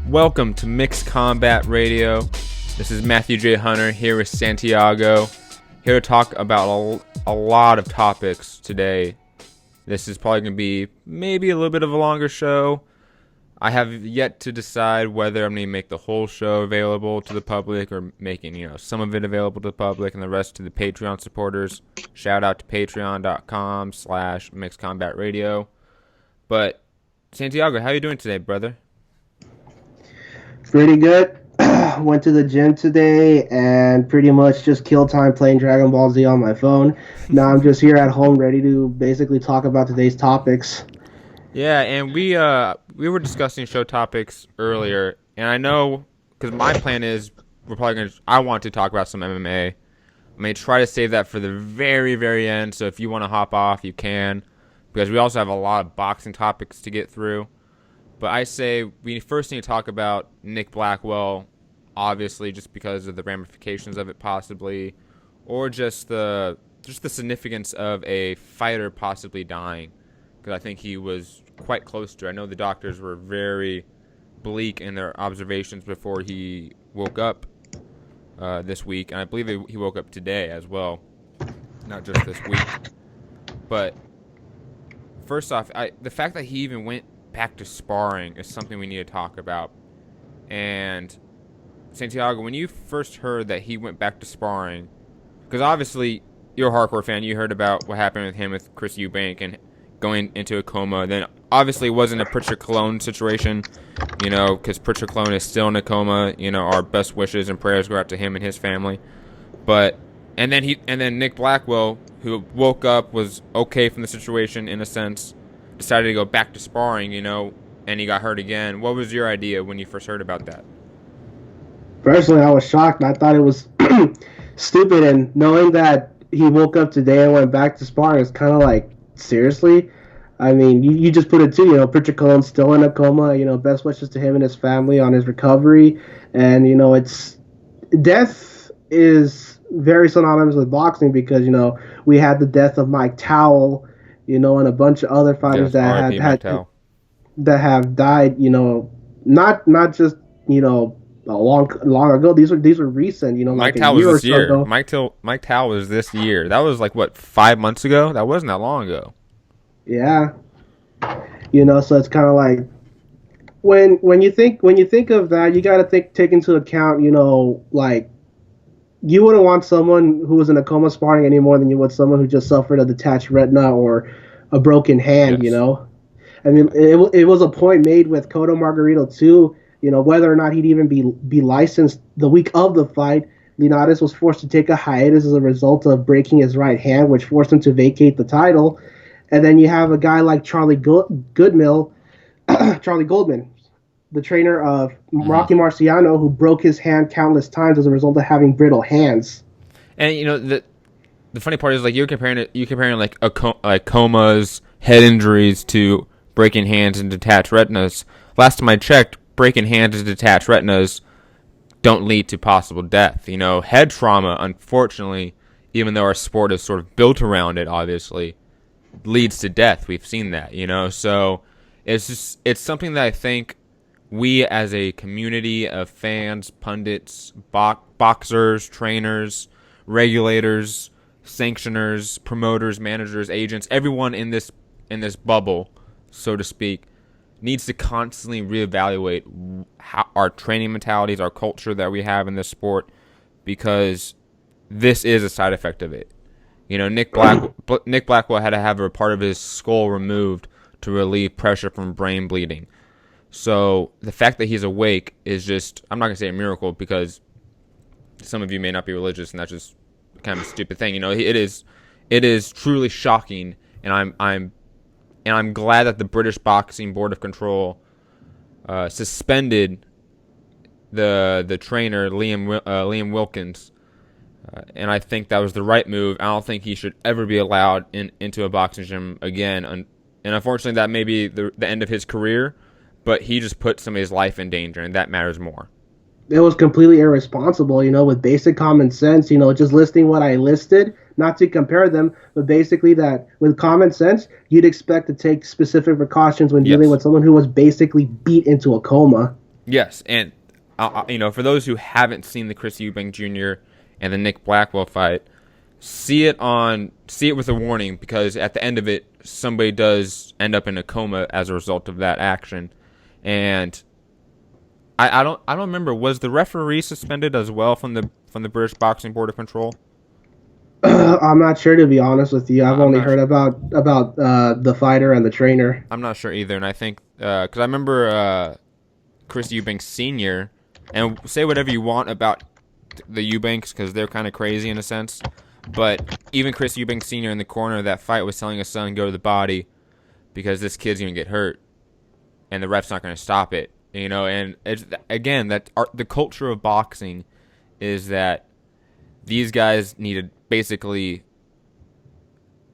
Welcome to Mixed Combat Radio. This is Matthew J. Hunter here with Santiago. Here to talk about a lot of topics today. This is probably going to be maybe a little bit of a longer show. I have yet to decide whether I'm going to make the whole show available to the public or making, some of it available to the public and the rest to the Patreon supporters. Shout out to patreon.com/mixedcombatradio. But Santiago, how are you doing today, brother? Pretty good. Went to the gym today and pretty much just killed time playing Dragon Ball Z on my phone. Now I'm just here at home ready to basically talk about today's topics. Yeah, and we were discussing show topics earlier, and I know because my plan is I want to talk about some MMA. I may try to save that for the very, very end. So if you want to hop off, you can, because we also have a lot of boxing topics to get through. But I say we first need to talk about Nick Blackwell, obviously, just because of the ramifications of it, possibly, or just the significance of a fighter possibly dying, because I think he was quite close to it. I know the doctors were very bleak in their observations before he woke up this week, and I believe he woke up today as well, not just this week. But first off, the fact that he even went back to sparring is something we need to talk about. And Santiago, when you first heard that he went back to sparring, because obviously you're a hardcore fan, you heard about what happened with him with Chris Eubank and going into a coma. Then obviously it wasn't a Pritchard Colon situation, because Pritchard Colon is still in a coma. Our best wishes and prayers go out to him and his family. And then Nick Blackwell, who woke up, was okay from the situation in a sense, decided to go back to sparring, and he got hurt again. What was your idea when you first heard about that? Personally, I was shocked. I thought it was stupid, and knowing that he woke up today and went back to sparring is kind of like, seriously? I mean, you just put it too, Pritchard Colon's still in a coma, best wishes to him and his family on his recovery, and, death is very synonymous with boxing because, we had the death of Mike Towell, and a bunch of other fighters that have died, not just, long ago. These were recent, Mike like Towell a year was this or so year. ago. Mike Towell was this year. That was like 5 months ago. That wasn't that long ago. Yeah, so it's kind of like when you think of that, you got to take into account, like you wouldn't want someone who was in a coma sparring any more than you would someone who just suffered a detached retina or a broken hand. Yes. I mean, it was a point made with Cotto Margarito too. Whether or not he'd even be licensed the week of the fight. Linares was forced to take a hiatus as a result of breaking his right hand, which forced him to vacate the title. And then you have a guy like Charlie Goldman, the trainer of Rocky Marciano, who broke his hand countless times as a result of having brittle hands. And the funny part is, like, you're comparing like comas, head injuries to breaking hands and detached retinas. Last time I checked, breaking hands and detached retinas don't lead to possible death. Head trauma, unfortunately, even though our sport is sort of built around it, obviously, leads to death. We've seen that, So it's something that I think we as a community of fans, pundits, boxers, trainers, regulators, sanctioners, promoters, managers, agents, everyone in this bubble, so to speak, needs to constantly reevaluate our training mentalities, our culture that we have in this sport, because this is a side effect of it. Nick Blackwell had to have a part of his skull removed to relieve pressure from brain bleeding. So the fact that he's awake is just, I'm not going to say a miracle, because some of you may not be religious, and that's just kind of a stupid thing. It is truly shocking, and I'm glad that the British Boxing Board of Control suspended the trainer Liam Wilkins, and I think that was the right move. I don't think he should ever be allowed into a boxing gym again, and unfortunately that may be the end of his career, but he just put somebody's life in danger, and that matters more. It was completely irresponsible, with basic common sense, just listing what I listed, not to compare them, but basically that with common sense, you'd expect to take specific precautions when dealing with someone who was basically beat into a coma. Yes, and for those who haven't seen the Chris Eubank Jr. and the Nick Blackwell fight, see it with a warning, because at the end of it, somebody does end up in a coma as a result of that action. And I don't remember, was the referee suspended as well from the British Boxing Board of Control? I'm not sure, to be honest with you. I've I'm only not heard about the fighter and the trainer. I'm not sure either, and I think because I remember Chris Eubank Sr. and say whatever you want about the Eubanks, because they're kind of crazy in a sense, but even Chris Eubank Sr. in the corner of that fight was telling his son, go to the body because this kid's going to get hurt and the ref's not going to stop it. And it's, again, the culture of boxing is that these guys need to basically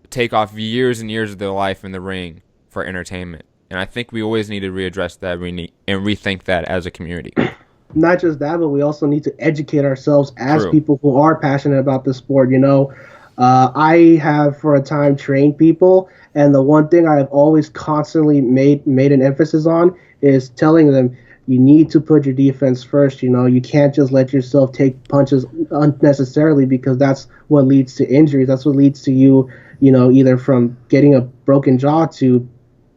take off years and years of their life in the ring for entertainment. And I think we always need to readdress that and rethink that as a community. Not just that, but we also need to educate ourselves as True. people who are passionate about the sport. I have for a time trained people, and the one thing I have always constantly made an emphasis on is telling them you need to put your defense first. You can't just let yourself take punches unnecessarily, because that's what leads to injuries. That's what leads to you, either from getting a broken jaw to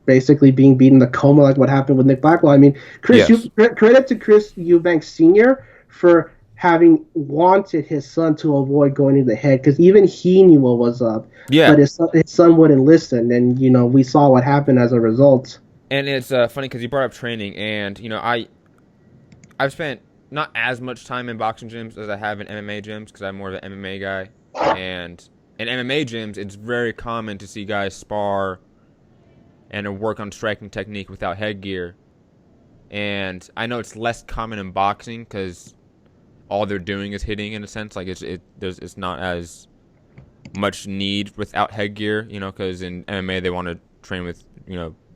basically being beaten in the coma, like what happened with Nick Blackwell. I mean, credit to Chris Eubank Sr. for having wanted his son to avoid going in the head, because even he knew what was up. Yeah. But his son wouldn't listen, and we saw what happened as a result. And it's funny because you brought up training, and I've spent not as much time in boxing gyms as I have in MMA gyms, because I'm more of an MMA guy. And in MMA gyms, it's very common to see guys spar and work on striking technique without headgear. And I know it's less common in boxing because all they're doing is hitting, in a sense. Like it's not as much need without headgear, because in MMA they want to train with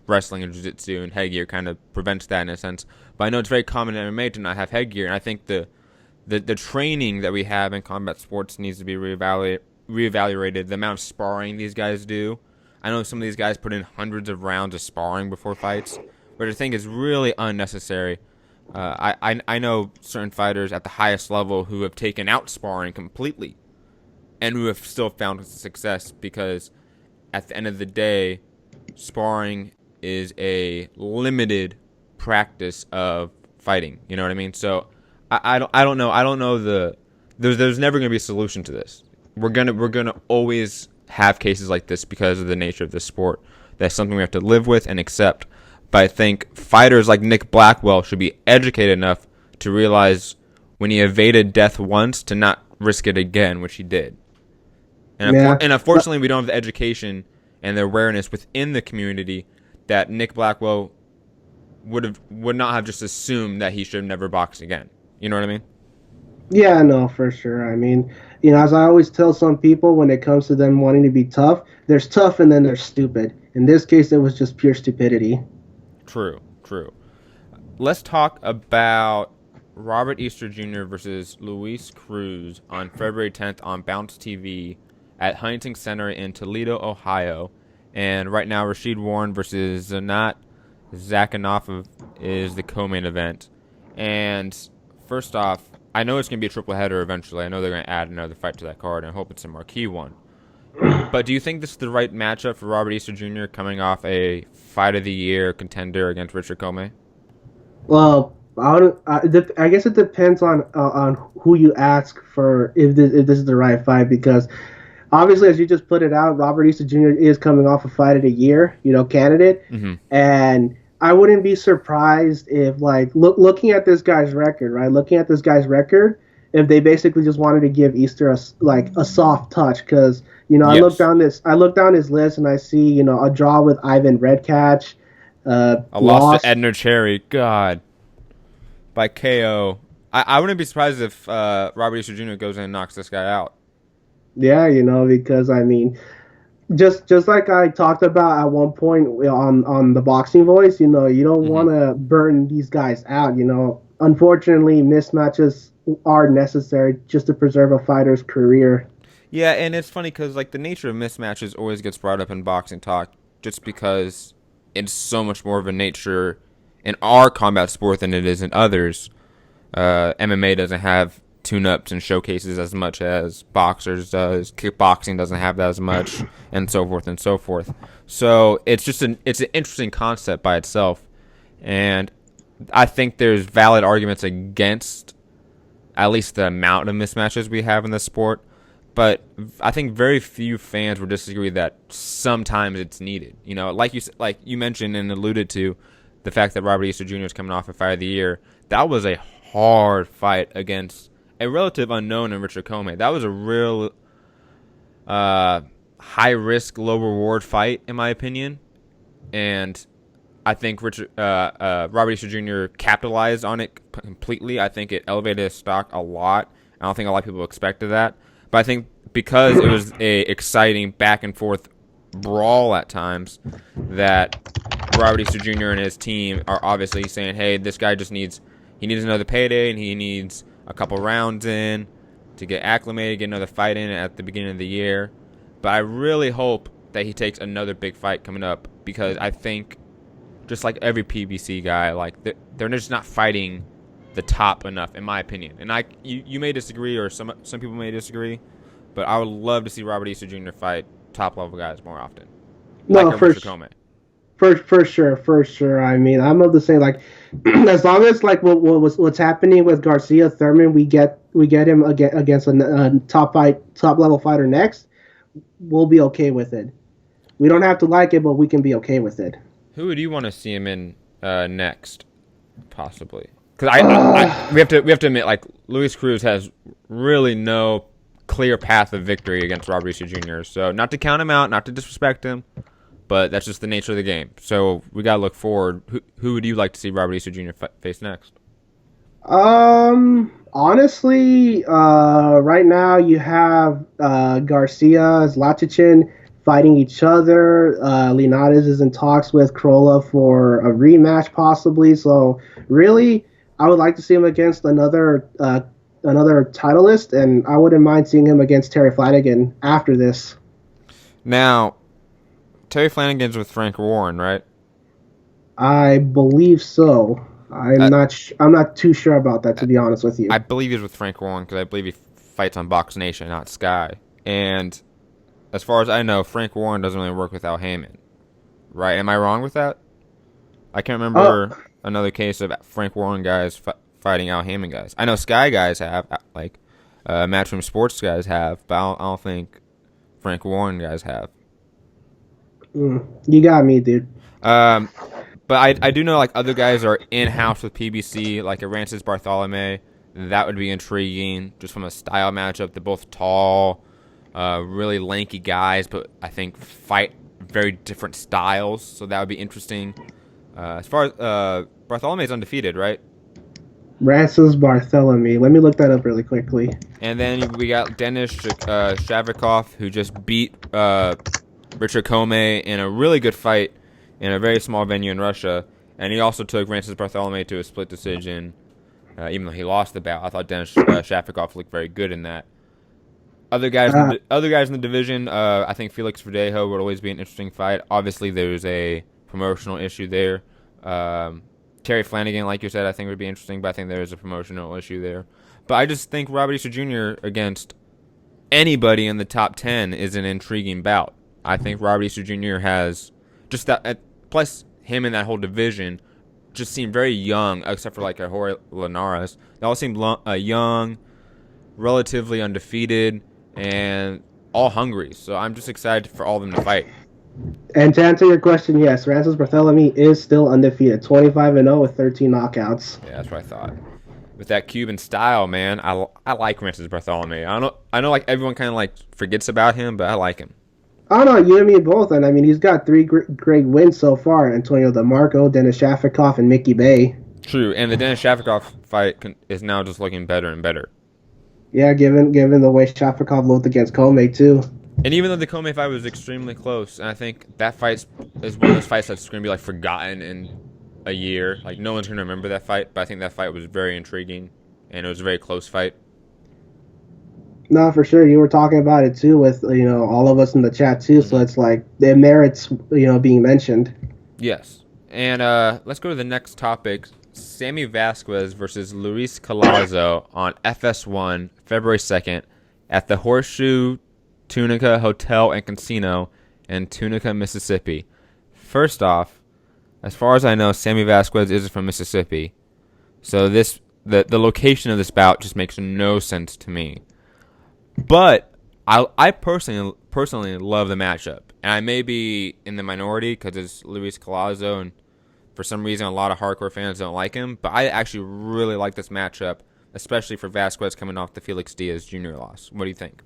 wrestling and jiu-jitsu, and headgear kind of prevents that in a sense. But I know it's very common in MMA to not have headgear, and I think the training that we have in combat sports needs to be reevaluated. The amount of sparring these guys do. I know some of these guys put in hundreds of rounds of sparring before fights, but I think it's really unnecessary. I know certain fighters at the highest level who have taken out sparring completely and who have still found success, because at the end of the day, sparring is a limited practice of fighting. You know what I mean? So I don't know. There's never going to be a solution to this. We're gonna always have cases like this because of the nature of the sport. That's something we have to live with and accept. But I think fighters like Nick Blackwell should be educated enough to realize when he evaded death once to not risk it again, which he did. And unfortunately, we don't have the education and the awareness within the community that Nick Blackwell would not have just assumed that he should have never boxed again. You know what I mean? Yeah, no, for sure. I mean, as I always tell some people, when it comes to them wanting to be tough, there's tough and then there's stupid. In this case, it was just pure stupidity. True. Let's talk about Robert Easter Jr. versus Luis Cruz on February 10th on Bounce TV at Huntington Center in Toledo, Ohio. And right now, Rashid Warren versus Zanat Zakhanov is the co-main event. And first off, I know it's going to be a triple header eventually. I know they're going to add another fight to that card, and I hope it's a marquee one. But do you think this is the right matchup for Robert Easter Jr. coming off a Fight of the Year contender against Richard Comey? Well, I guess it depends on who you ask for if this is the right fight, because obviously, as you just put it out, Robert Easter Jr. is coming off a Fight of the Year, candidate, and I wouldn't be surprised if, looking at this guy's record, right? Looking at this guy's record, if they basically just wanted to give Easter a soft touch, because I look down his list and I see a draw with Ivan Redkach, a loss to Edner Cherry, God, by KO. I wouldn't be surprised if Robert Easter Jr. goes in and knocks this guy out. Yeah, because I mean, just like I talked about at one point on the Boxing Voice, you don't want to burn these guys out. Unfortunately, mismatches are necessary just to preserve a fighter's career. Yeah, and it's funny because the nature of mismatches always gets brought up in boxing talk, just because it's so much more of a nature in our combat sport than it is in others. MMA doesn't have tune-ups and showcases as much as boxers does. Kickboxing doesn't have that as much, and so forth and so forth. So it's just an interesting concept by itself, and I think there's valid arguments against at least the amount of mismatches we have in this sport. But I think very few fans would disagree that sometimes it's needed. You know, like you mentioned and alluded to, the fact that Robert Easter Jr. is coming off a Fight of the Year. That was a hard fight against a relative unknown in Richard Commey. That was a real high risk, low reward fight, in my opinion. And I think Robert Easter Jr. capitalized on it completely. I think it elevated his stock a lot. I don't think a lot of people expected that. But I think because it was a exciting back and forth brawl at times, that Robert Easter Jr. and his team are obviously saying, hey, this guy needs another payday, and he needs a couple rounds in to get acclimated, get another fight in at the beginning of the year. But I really hope that he takes another big fight coming up, because I think, just like every PBC guy, like they're just not fighting the top enough, in my opinion. And you may disagree, or some people may disagree, but I would love to see Robert Easter Jr. fight top level guys more often. No, like for sure. I mean, I'm of the same, like, as long as like what's happening with Garcia Thurman, we get him against a top level fighter next, we'll be okay with it. We don't have to like it, but we can be okay with it. Who would you want to see him in next, possibly? Because we have to admit, like, Luis Cruz has really no clear path of victory against Robert Easter Jr. So not to count him out, not to disrespect him, but that's just the nature of the game. So we gotta look forward. Who would you like to see Robert Easter Jr. face next? Honestly, right now you have Garcia, Zlatican fighting each other. Linares is in talks with Krolla for a rematch, possibly. So really, I would like to see him against another titleist, and I wouldn't mind seeing him against Terry Flanagan after this. Now, Terry Flanagan's with Frank Warren, right? I believe so. I'm not too sure about that, to be honest with you. I believe he's with Frank Warren because I believe he fights on Box Nation, not Sky. And as far as I know, Frank Warren doesn't really work with Al Heyman, right? Am I wrong with that? I can't remember another case of Frank Warren guys fighting Al Heyman guys. I know Sky guys have, like, Matchroom Sports guys have, but I don't think Frank Warren guys have. You got me, dude. But I do know, like, other guys are in-house with PBC, like Arantes Bartholomew. That would be intriguing, just from a style matchup. They're both tall, really lanky guys, but I think fight very different styles, so that would be interesting. As far as Bartholomew's undefeated, right? Rances Bartholomew. Let me look that up really quickly. And then we got Denis Shavikov, who just beat Richard Commey in a really good fight in a very small venue in Russia. And he also took Rances Bartholomew to a split decision, even though he lost the bout. I thought Denis Shafikov looked very good in that. Other guys in the division, I think Felix Verdejo would always be an interesting fight. Obviously, there's a promotional issue there. Terry Flanagan, like you said, I think would be interesting, but I think there is a promotional issue there. But I just think Robert Easter Jr. against anybody in the top 10 is an intriguing bout. I think Robert Easter Jr. has just that, plus him in that whole division just seem very young, except for like Jorge Linares. They all seem young, relatively undefeated, and all hungry. So I'm just excited for all of them to fight. And to answer your question, yes, Rances Bartholomew is still undefeated, 25-0 with 13 knockouts. Yeah, that's what I thought. With that Cuban style, man, I like Rances Bartholomew. I know, like everyone kind of like forgets about him, but I like him. Oh no, you and me both, and I mean he's got three great wins so far: Antonio DeMarco, Denis Shafikov, and Mickey Bay. True, and the Denis Shafikov fight is now just looking better and better. Yeah, given the way Shafikov looked against Commey too. And even though the Commey fight was extremely close, and I think that fight is one of those fights that's going to be like forgotten in a year. Like no one's going to remember that fight, but I think that fight was very intriguing, and it was a very close fight. No, for sure. You were talking about it too with all of us in the chat too. So it's like it merits being mentioned. Yes, And let's go to the next topic. Sammy Vasquez versus Luis Collazo on FS1, February 2nd, at the Horseshoe Tunica Hotel and Casino in Tunica, Mississippi. First off, as far as I know, Sammy Vasquez isn't from Mississippi. So the location of this bout just makes no sense to me. But I personally love the matchup. And I may be in the minority because it's Luis Collazo, and for some reason, a lot of hardcore fans don't like him. But I actually really like this matchup, especially for Vasquez coming off the Felix Diaz Jr. loss. What do you think?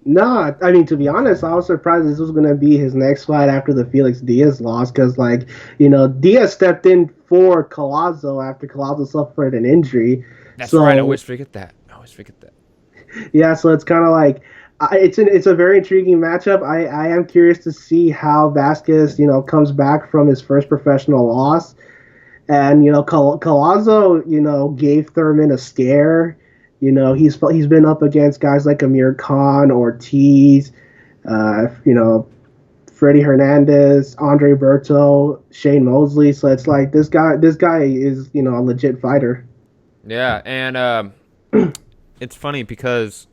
No, I mean, to be honest, I was surprised this was going to be his next fight after the Felix Diaz loss because, Diaz stepped in for Collazo after Collazo suffered an injury. That's right. I always forget that. Yeah, so it's kind of like it's a very intriguing matchup. I am curious to see how Vasquez, comes back from his first professional loss. And, Collazo, gave Thurman a scare. He's been up against guys like Amir Khan, Ortiz, Freddie Hernandez, Andre Berto, Shane Mosley. So it's like this guy is, a legit fighter. Yeah, and it's funny because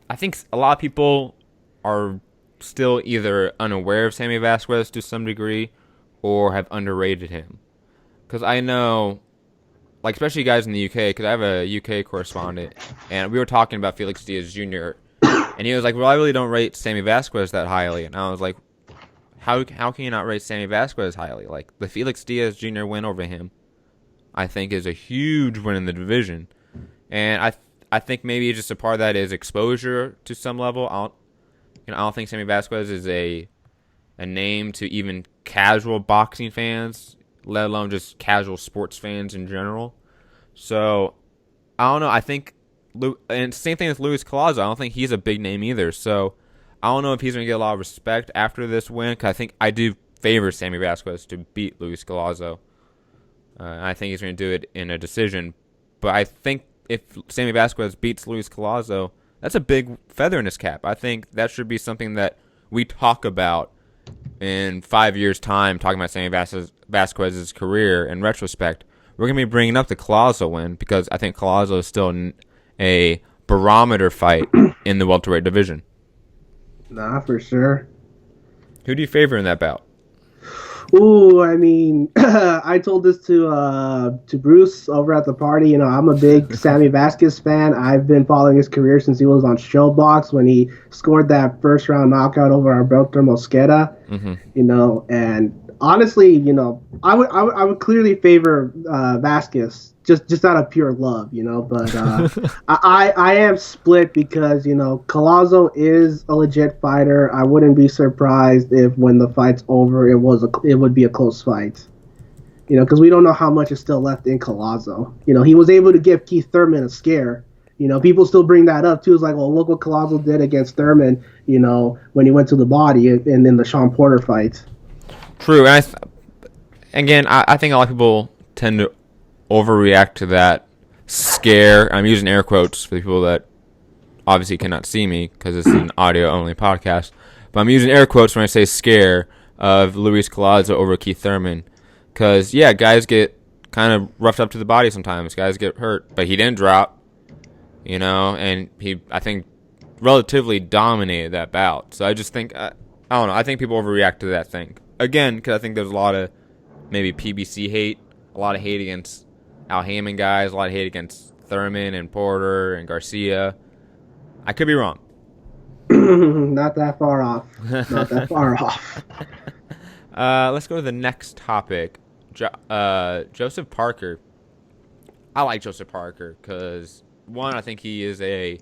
I think a lot of people are still either unaware of Sammy Vasquez to some degree or have underrated him. Because I know, especially guys in the UK, because I have a UK correspondent, and we were talking about Felix Diaz Jr., and he was like, well, I really don't rate Sammy Vasquez that highly. And I was like, how can you not rate Sammy Vasquez highly? Like, the Felix Diaz Jr. win over him, I think, is a huge win in the division. And I think maybe just a part of that is exposure to some level. I don't think Sammy Vasquez is a name to even casual boxing fans, let alone just casual sports fans in general. So, I don't know. I think, and same thing with Luis Collazo. I don't think he's a big name either. So, I don't know if he's going to get a lot of respect after this win, because I think I do favor Sammy Vasquez to beat Luis Collazo. I think he's going to do it in a decision. But I think if Sammy Vasquez beats Luis Collazo, that's a big feather in his cap. I think that should be something that we talk about in 5 years' time, talking about Sammy Vasquez's career in retrospect. We're going to be bringing up the Collazo win because I think Collazo is still a barometer fight in the welterweight division. Nah, for sure. Who do you favor in that bout? Ooh, I mean, I told this to Bruce over at the party. I'm a big Sammy Vasquez fan. I've been following his career since he was on Showbox when he scored that first round knockout over Alberto Mosquera. Mm-hmm. And honestly, I would clearly favor Vasquez just out of pure love, But I am split because Collazo is a legit fighter. I wouldn't be surprised if when the fight's over, it would be a close fight. Because we don't know how much is still left in Collazo. He was able to give Keith Thurman a scare. People still bring that up too. It's like, well, look what Collazo did against Thurman. When he went to the body and in the Sean Porter fight. True, and I think a lot of people tend to overreact to that scare. I'm using air quotes for the people that obviously cannot see me because it's an audio-only podcast. But I'm using air quotes when I say scare of Luis Collazo over Keith Thurman. Because, yeah, guys get kind of roughed up to the body sometimes. Guys get hurt. But he didn't drop, and he, I think, relatively dominated that bout. So I just think, I don't know, I think people overreact to that thing. Again, because I think there's a lot of maybe PBC hate, a lot of hate against Al Heyman guys, a lot of hate against Thurman and Porter and Garcia. I could be wrong. Not that far off. Let's go to the next topic. Joseph Parker. I like Joseph Parker because, one, I think he is a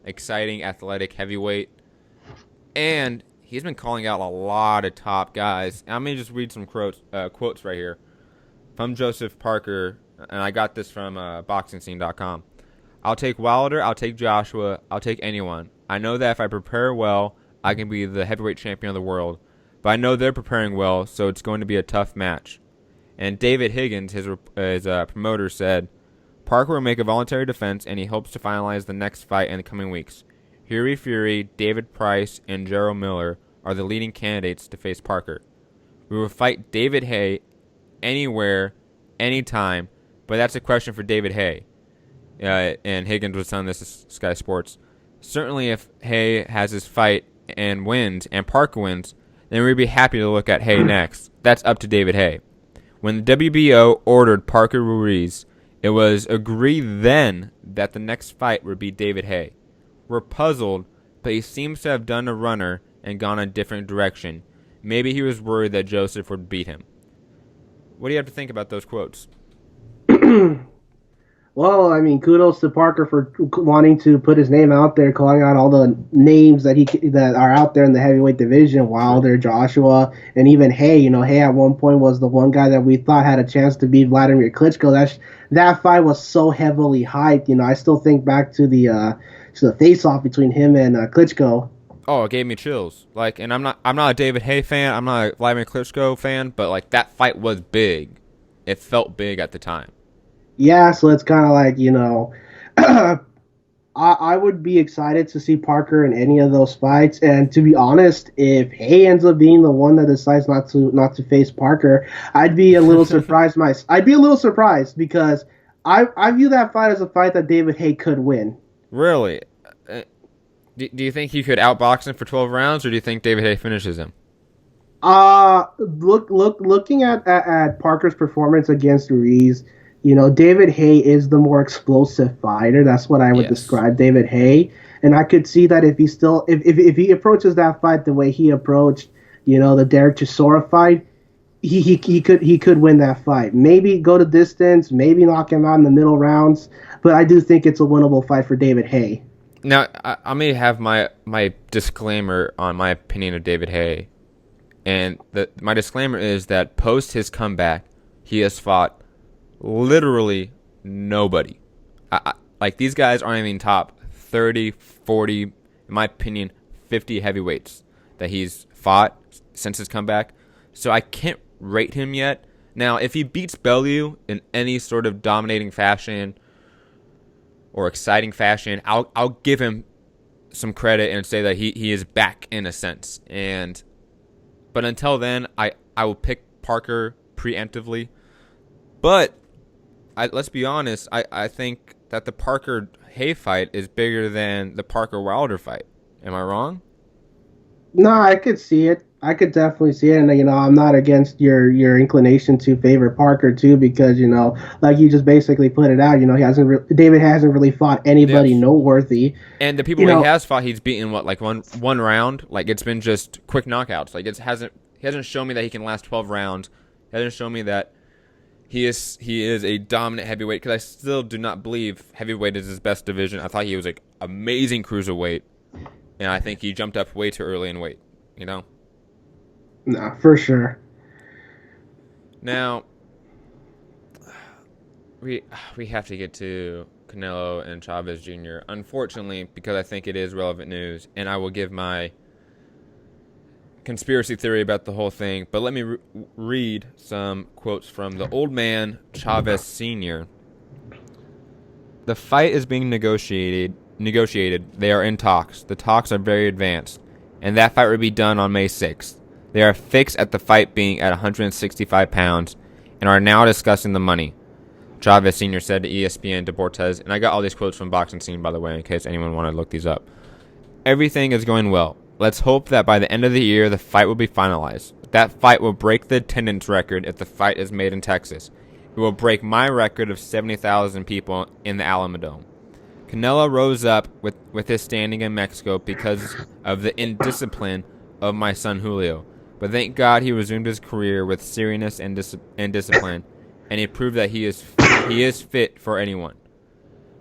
exciting, athletic heavyweight. And he's been calling out a lot of top guys. And I'm going to just read some quotes right here from Joseph Parker. And I got this from BoxingScene.com. I'll take Wilder. I'll take Joshua. I'll take anyone. I know that if I prepare well, I can be the heavyweight champion of the world. But I know they're preparing well, so it's going to be a tough match. And David Higgins, his promoter, said, Parker will make a voluntary defense, and he hopes to finalize the next fight in the coming weeks. Hughie Fury, David Price, and Gerald Miller are the leading candidates to face Parker. We will fight David Haye anywhere, anytime. But that's a question for David Hay. And Higgins was telling this to Sky Sports. Certainly, if Hay has his fight and wins, and Parker wins, then we'd be happy to look at Hay next. That's up to David Hay. When the WBO ordered Parker Ruiz, it was agreed then that the next fight would be David Hay. We're puzzled, but he seems to have done a runner and gone a different direction. Maybe he was worried that Joseph would beat him. What do you have to think about those quotes? Well, I mean, kudos to Parker for wanting to put his name out there, calling out all the names that are out there in the heavyweight division. Wilder, Joshua, and even Hay. You know, Hay at one point was the one guy that we thought had a chance to beat Vladimir Klitschko. That fight was so heavily hyped. You know, I still think back to the face-off between him and Klitschko. Oh, it gave me chills. Like, and I'm not a David Hay fan. I'm not a Vladimir Klitschko fan. But like, that fight was big. It felt big at the time. Yeah, so it's kind of like, you know, I would be excited to see Parker in any of those fights. And to be honest, if Hay ends up being the one that decides not to face Parker, I'd be a little surprised. I'd be a little surprised because I view that fight as a fight that David Hay could win. Really? Do you think he could outbox him for 12 rounds, or do you think David Hay finishes him? Looking at Parker's performance against Ruiz, you know, David Hay is the more explosive fighter. That's what I would describe David Hay. And I could see that if he approaches that fight the way he approached, you know, the Derek Chisora fight, he could win that fight. Maybe go to distance, maybe knock him out in the middle rounds. But I do think it's a winnable fight for David Hay. Now, I may have my disclaimer on my opinion of David Hay. And my disclaimer is that post his comeback, he has fought literally nobody. Like, these guys aren't even top 30, 40, in my opinion, 50 heavyweights that he's fought since his comeback. So I can't rate him yet. Now, if he beats Bellew in any sort of dominating fashion or exciting fashion, I'll give him some credit and say that he is back in a sense. But until then, I will pick Parker preemptively. But let's be honest, I think that the Parker Hay fight is bigger than the Parker Wilder fight. Am I wrong? No, I could see it. I could definitely see it, and you know, I'm not against your inclination to favor Parker too, because you know, like you just basically put it out. You know, David hasn't really fought anybody noteworthy, and the people he has fought, he's beaten one round. Like, it's been just quick knockouts. Like, he hasn't shown me that he can last 12 rounds. He hasn't shown me that he is a dominant heavyweight, because I still do not believe heavyweight is his best division. I thought he was like amazing cruiserweight, and I think he jumped up way too early in weight. You know. No, for sure. Now, we have to get to Canelo and Chavez Jr. Unfortunately, because I think it is relevant news, and I will give my conspiracy theory about the whole thing. But let me read some quotes from the old man, Chavez Sr. The fight is being negotiated. They are in talks. The talks are very advanced, and that fight will be done on May 6th. They are fixed at the fight being at 165 pounds and are now discussing the money, Chavez Sr. said to ESPN Deportes. And I got all these quotes from Boxing Scene, by the way, in case anyone wanted to look these up. Everything is going well. Let's hope that by the end of the year, the fight will be finalized. That fight will break the attendance record if the fight is made in Texas. It will break my record of 70,000 people in the Alamodome. Canelo rose up with his standing in Mexico because of the indiscipline of my son Julio. But thank God he resumed his career with seriousness and discipline, and he proved that he is fit for anyone.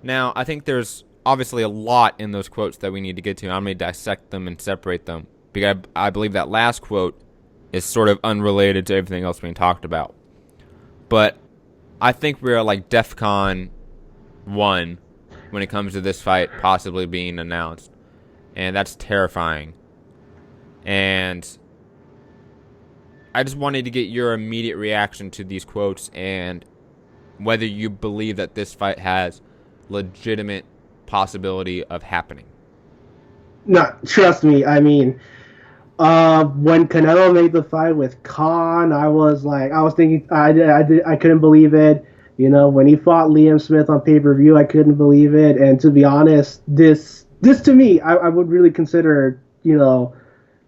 Now, I think there's obviously a lot in those quotes that we need to get to. I'm going to dissect them and separate them, because I believe that last quote is sort of unrelated to everything else being talked about. But I think we're like DEFCON 1 when it comes to this fight possibly being announced, and that's terrifying. And I just wanted to get your immediate reaction to these quotes and whether you believe that this fight has legitimate possibility of happening. No, trust me. I mean, When Canelo made the fight with Khan, I was thinking, I couldn't believe it. You know, when he fought Liam Smith on pay per view, I couldn't believe it. And to be honest, this to me, I would really consider, vintage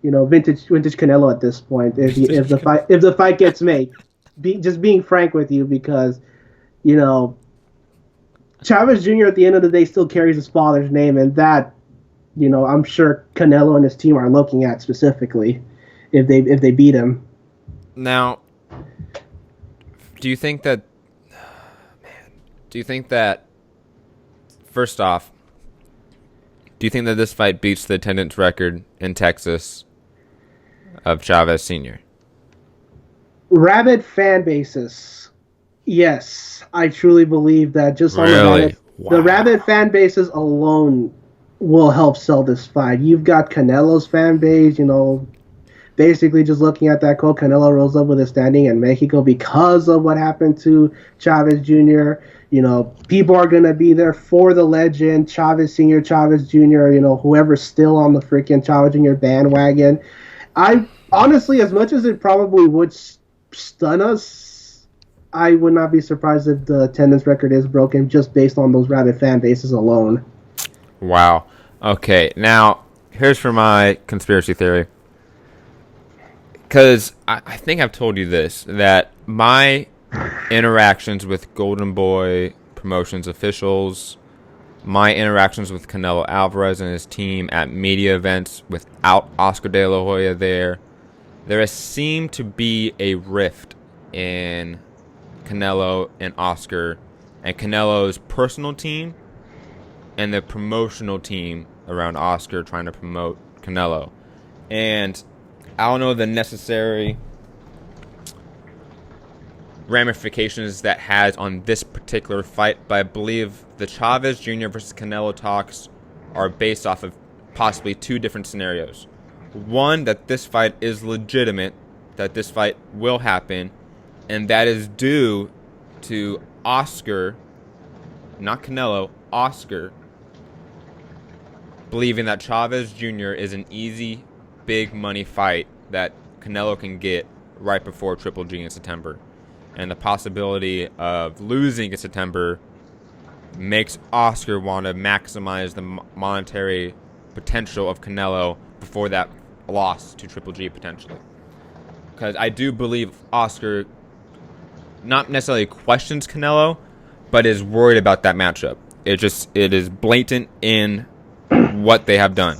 Canelo at this point. If the fight gets made, just being frank with you, because you know Chavez Jr. at the end of the day still carries his father's name, and that I'm sure Canelo and his team are looking at specifically if they beat him. Now, do you think that? Do you think that? First off, do you think that this fight beats the attendance record in Texas of Chavez Sr.? Rabid fan bases. Yes, I truly believe that just on Really? the Wow. rabid fan bases alone will help sell this fight. You've got Canelo's fan base, basically just looking at that quote, Canelo rose up with a standing in Mexico because of what happened to Chavez Jr. People are going to be there for the legend, Chavez Sr., Chavez Jr., whoever's still on the freaking Chavez Jr. bandwagon. I honestly, as much as it probably would stun us, I would not be surprised if the attendance record is broken just based on those rabid fan bases alone. Wow. Okay, now here's for my conspiracy theory. Because I think I've told you this, that my interactions with Golden Boy Promotions officials, my interactions with Canelo Alvarez and his team at media events without Oscar De La Hoya there has seemed to be a rift in Canelo and Oscar and Canelo's personal team and the promotional team around Oscar trying to promote Canelo. And I don't know the necessary ramifications that has on this particular fight, but I believe the Chavez Jr. versus Canelo talks are based off of possibly two different scenarios. One, that this fight is legitimate, that this fight will happen, and that is due to Oscar, not Canelo, Oscar, believing that Chavez Jr. is an easy, big money fight that Canelo can get right before Triple G in September. And the possibility of losing in September makes Oscar want to maximize the monetary potential of Canelo before that loss to Triple G potentially. Because I do believe Oscar not necessarily questions Canelo, but is worried about that matchup. It is blatant in what they have done.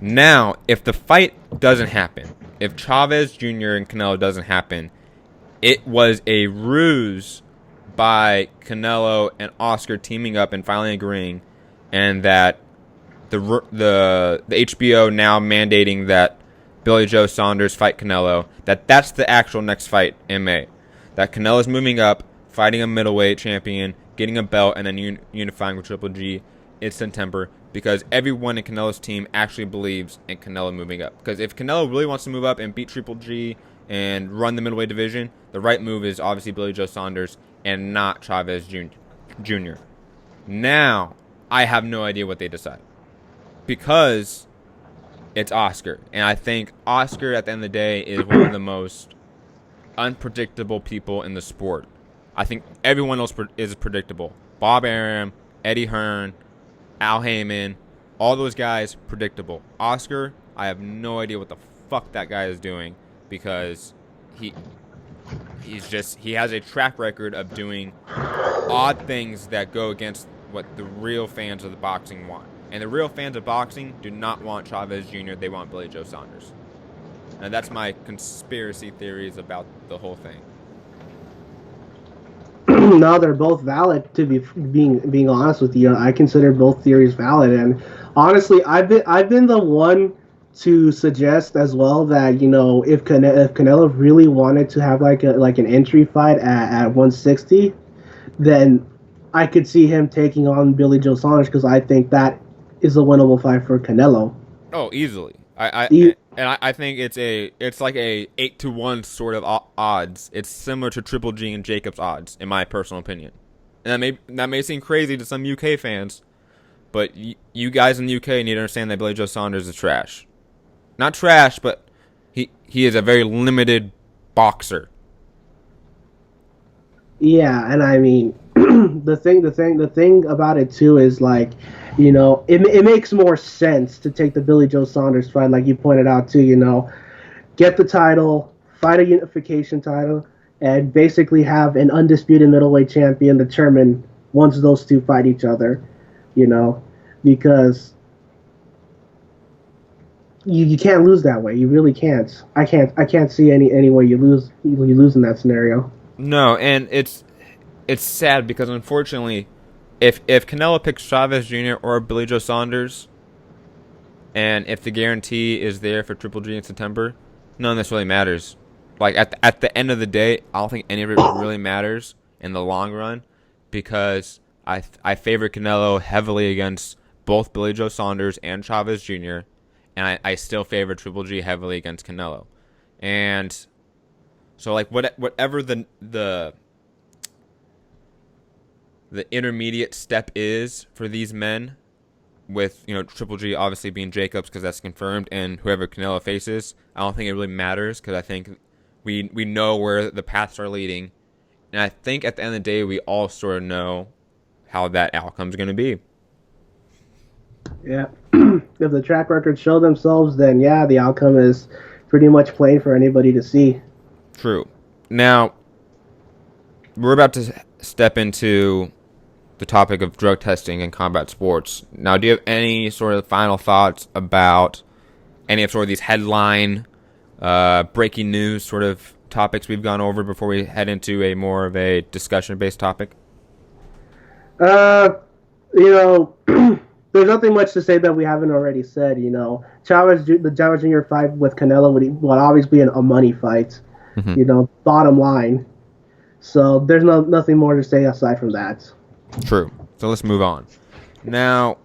Now, if the fight doesn't happen, if Chavez Jr. and Canelo doesn't happen, it was a ruse by Canelo and Oscar teaming up and finally agreeing, and that the HBO now mandating that Billy Joe Saunders fight Canelo, that's the actual next fight in May. That Canelo's moving up, fighting a middleweight champion, getting a belt, and then unifying with Triple G in September, because everyone in Canelo's team actually believes in Canelo moving up. Because if Canelo really wants to move up and beat Triple G and run the middleweight division, the right move is obviously Billy Joe Saunders and not Chavez Jr. Now, I have no idea what they decide, because it's Oscar. And I think Oscar, at the end of the day, is one of the most unpredictable people in the sport. I think everyone else is predictable. Bob Arum, Eddie Hearn, Al Heyman, all those guys, predictable. Oscar, I have no idea what the fuck that guy is doing, because he has a track record of doing odd things that go against what the real fans of the boxing want. And the real fans of boxing do not want Chavez Jr., they want Billy Joe Saunders. And that's my conspiracy theories about the whole thing. No, they're both valid. To be being honest with you, I consider both theories valid. And honestly, I've been the one to suggest as well that if Canelo really wanted to have like an entry fight at 160, then I could see him taking on Billy Joe Saunders, because I think that is a winnable fight for Canelo. Oh, easily. E- I think it's like a 8-1 sort of odds. It's similar to Triple G and Jacobs odds, in my personal opinion. And that may seem crazy to some UK fans, but you guys in the UK need to understand that Billy Joe Saunders is trash. Not trash, but He is a very limited boxer. Yeah, and I mean, the thing about it too is like, it makes more sense to take the Billy Joe Saunders fight, like you pointed out too. Get the title, fight a unification title, and basically have an undisputed middleweight champion determined once those two fight each other. You know, because you can't lose that way. You really can't. I can't see any way you lose in that scenario. No, and it's sad because unfortunately, if Canelo picks Chavez Jr. or Billy Joe Saunders, and if the guarantee is there for Triple G in September, none of this really matters. Like at the end of the day, I don't think any of it really matters in the long run, because I favor Canelo heavily against both Billy Joe Saunders and Chavez Jr., and I still favor Triple G heavily against Canelo, and so like whatever the intermediate step is for these men, with Triple G obviously being Jacobs because that's confirmed, and whoever Canelo faces, I don't think it really matters because I think we know where the paths are leading, and I think at the end of the day we all sort of know how that outcome's going to be. Yeah. If the track records show themselves, then yeah, the outcome is pretty much plain for anybody to see. True. Now we're about to step into the topic of drug testing in combat sports. Now, do you have any sort of final thoughts about any of sort of these headline, breaking news sort of topics we've gone over before we head into a more of a discussion-based topic? Uh, you know, there's nothing much to say that we haven't already said. The Chavez Jr. fight with Canelo would always be a money fight. Mm-hmm. Bottom line. So there's nothing more to say aside from that. True. So let's move on. Now,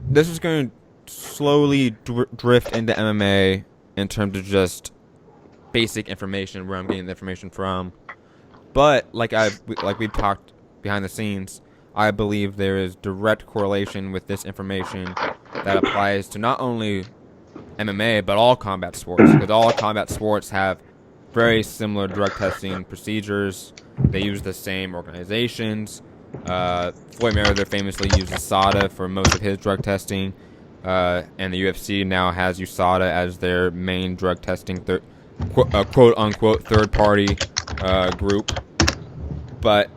this is going to slowly drift into MMA in terms of just basic information, where I'm getting the information from. But like we've talked behind the scenes, I believe there is direct correlation with this information that applies to not only MMA but all combat sports, because all combat sports have very similar drug testing procedures. They use the same organizations. Floyd Mayweather famously used USADA for most of his drug testing, and the UFC now has USADA as their main drug testing quote-unquote third-party group. But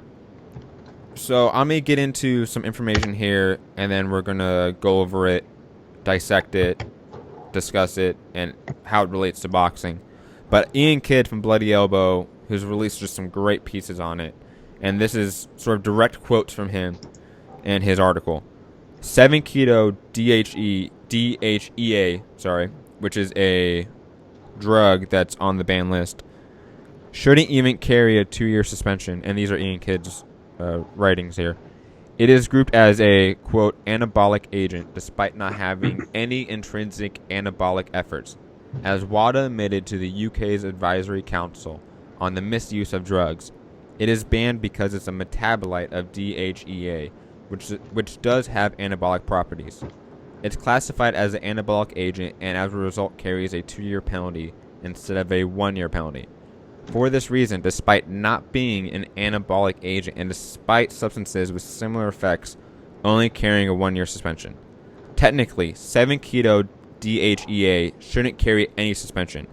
so I'm going to get into some information here, and then we're going to go over it, dissect it, discuss it, and how it relates to boxing. But Ian Kidd from Bloody Elbow, who's released just some great pieces on it, and this is sort of direct quotes from him in his article. 7-keto DHEA, which is a drug that's on the ban list, shouldn't even carry a 2-year suspension, and these are Ian Kidd's writings here. It is grouped as a, quote, anabolic agent despite not having any intrinsic anabolic efforts, as WADA admitted to the UK's Advisory Council on the misuse of drugs. It is banned because it's a metabolite of DHEA, which does have anabolic properties. It's classified as an anabolic agent and as a result carries a 2-year penalty instead of a 1-year penalty. For this reason, despite not being an anabolic agent and despite substances with similar effects only carrying a 1-year suspension, technically 7-keto DHEA shouldn't carry any suspension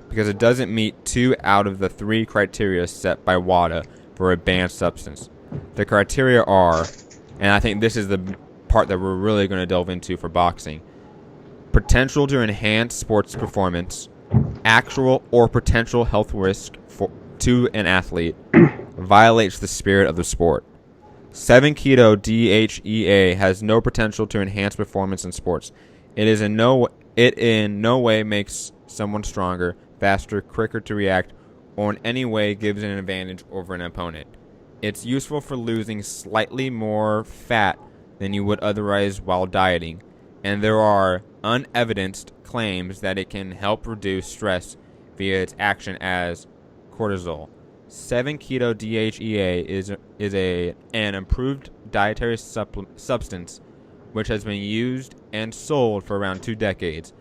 because it doesn't meet 2 out of the 3 criteria set by WADA for a banned substance. The criteria are, and I think this is the part that we're really going to delve into for boxing: potential to enhance sports performance, actual or potential health risk to an athlete, violates the spirit of the sport. 7-keto DHEA has no potential to enhance performance in sports. It in no way makes someone stronger, faster, quicker to react, or in any way gives an advantage over an opponent. It's useful for losing slightly more fat than you would otherwise while dieting, and there are unevidenced claims that it can help reduce stress via its action as cortisol. 7-keto DHEA is an improved dietary substance which has been used and sold for around 2 decades.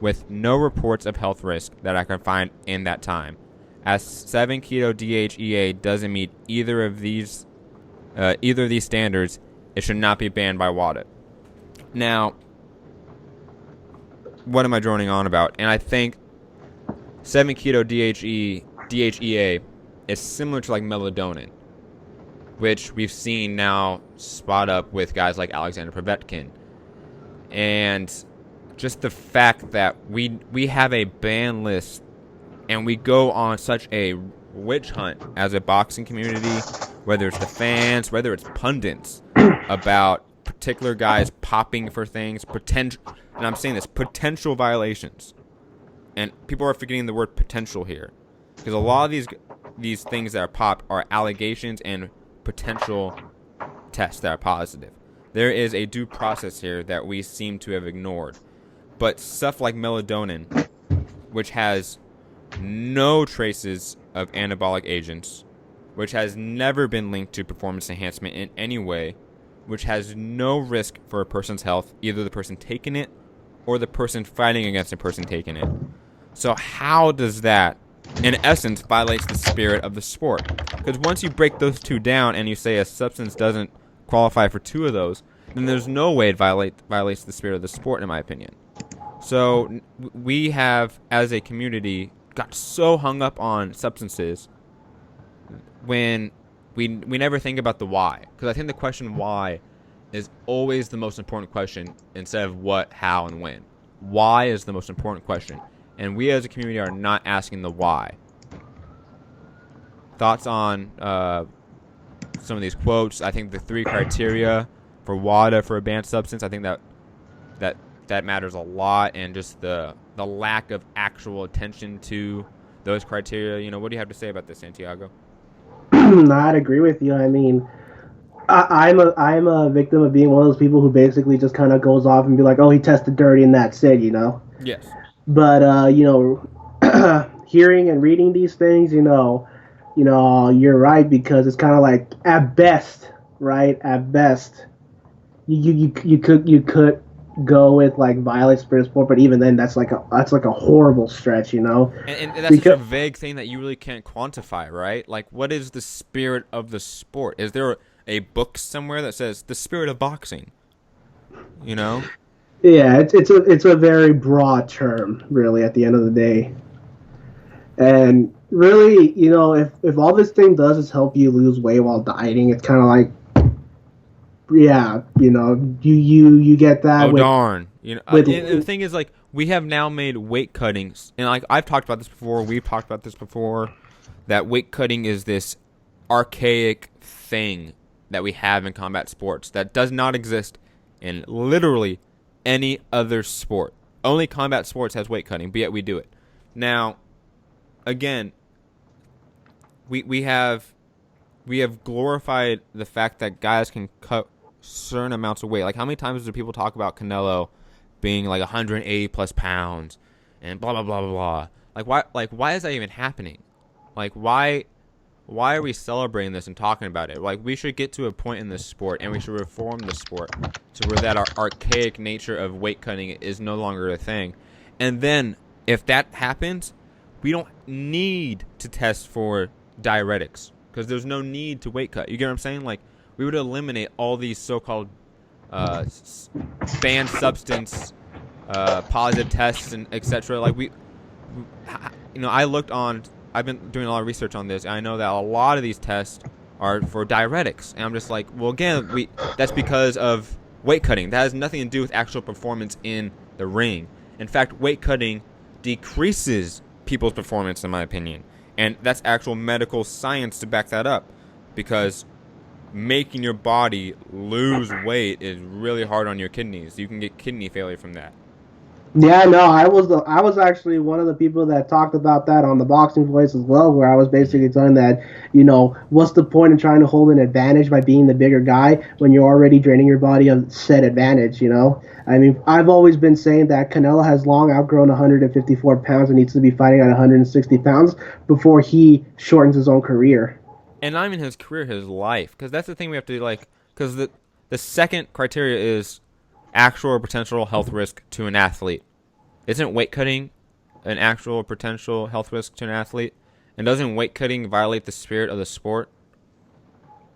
with no reports of health risk that I can find in that time. As 7-keto DHEA doesn't meet either of these standards, it should not be banned by WADA. Now, what am I droning on about? And I think 7-keto DHEA is similar to like melatonin, which we've seen now spot up with guys like Alexander Povetkin. And just the fact that we have a ban list and we go on such a witch hunt as a boxing community, whether it's the fans, whether it's pundits, about particular guys popping for things, and I'm saying this, potential violations. And people are forgetting the word potential here, because a lot of these things that are popped are allegations and potential tests that are positive. There is a due process here that we seem to have ignored. But stuff like melatonin, which has no traces of anabolic agents, which has never been linked to performance enhancement in any way, which has no risk for a person's health, either the person taking it or the person fighting against a person taking it. So how does that, in essence, violates the spirit of the sport? Because once you break those two down and you say a substance doesn't qualify for two of those, then there's no way it violates the spirit of the sport, in my opinion. So we have, as a community, got so hung up on substances when we never think about the why. Because I think the question why is always the most important question instead of what, how, and when. Why is the most important question. And we as a community are not asking the why. Thoughts on some of these quotes? I think the 3 criteria for WADA for a banned substance, I think that matters a lot, and just the lack of actual attention to those criteria. You know, what do you have to say about this, Santiago? No, I'd agree with you. I mean, I'm a victim of being one of those people who basically just kind of goes off and be like, oh, he tested dirty and that's it, you know? Yes. But, hearing and reading these things, you're right, because it's kind of like, at best, right? At best, you could go with like violence for sport, but even then, that's like a horrible stretch, you know. And that's such a vague thing that you really can't quantify, right? Like, what is the spirit of the sport? Is there a book somewhere that says the spirit of boxing? You know. Yeah, it's a very broad term, really, at the end of the day. And really, if all this thing does is help you lose weight while dieting, it's kind of like, yeah, you get that. Oh, darn. The thing is, like, we have now made weight cuttings, and like I've talked about this before, we've talked about this before, that weight cutting is this archaic thing that we have in combat sports that does not exist in literally any other sport. Only combat sports has weight cutting, but yet we do it. Now, again, we have glorified the fact that guys can cut certain amounts of weight. Like, how many times do people talk about Canelo being like 180 plus pounds and blah blah blah blah blah? Why is that even happening? Like, why are we celebrating this and talking about it? Like, we should get to a point in this sport, and we should reform the sport to where that our archaic nature of weight cutting is no longer a thing. And then, if that happens, we don't need to test for diuretics, because there's no need to weight cut. You get what I'm saying? Like, we would eliminate all these so-called banned substance positive tests and etc. Like, I've been doing a lot of research on this, and I know that a lot of these tests are for diuretics, and I'm just like, well, again, that's because of weight cutting. That has nothing to do with actual performance in the ring. In fact, weight cutting decreases people's performance, in my opinion, and that's actual medical science to back that up, because making your body lose weight is really hard on your kidneys. You can get kidney failure from that. Yeah, no, I was actually one of the people that talked about that on the Boxing Voice as well, where I was basically saying that, what's the point in trying to hold an advantage by being the bigger guy when you're already draining your body of said advantage, I mean, I've always been saying that Canelo has long outgrown 154 pounds and needs to be fighting at 160 pounds before he shortens his own career. And not even his career, his life, because that's the thing we have to, because the second criteria is actual or potential health risk to an athlete. isn't weight cutting an actual potential health risk to an athlete? And doesn't weight cutting violate the spirit of the sport?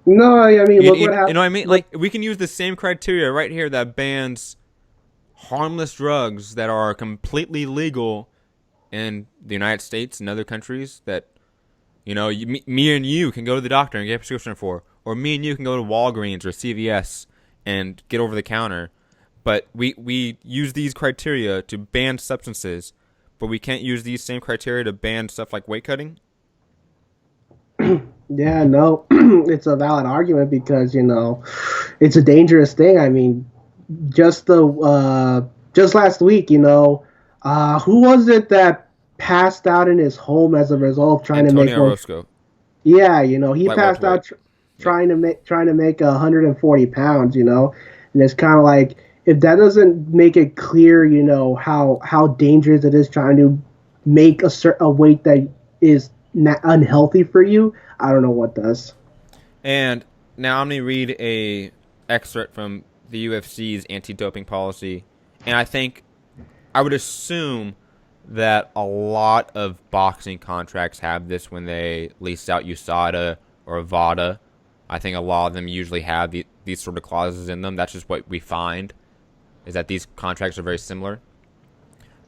No, I mean, look what You know happened. what I mean? Like, we can use the same criteria right here that bans harmless drugs that are completely legal in the United States and other countries that, me and you can go to the doctor and get a prescription for. Or me and you can go to Walgreens or CVS and get over the counter. But we use these criteria to ban substances, but we can't use these same criteria to ban stuff like weight cutting? Yeah, no, it's a valid argument because it's a dangerous thing. I mean, just last week, who was it that passed out in his home as a result of trying to make Antonio one? Orozco, Yeah, he light passed welterweight. out Yep. trying to make 140 pounds. And it's kind of like if that doesn't make it clear, how dangerous it is trying to make a weight that is not unhealthy for you. I don't know what does. And now I'm going to read a excerpt from the UFC's anti-doping policy. And I would assume that a lot of boxing contracts have this when they lease out USADA or VADA. I think a lot of them usually have these sort of clauses in them. That's just what we find, is that these contracts are very similar.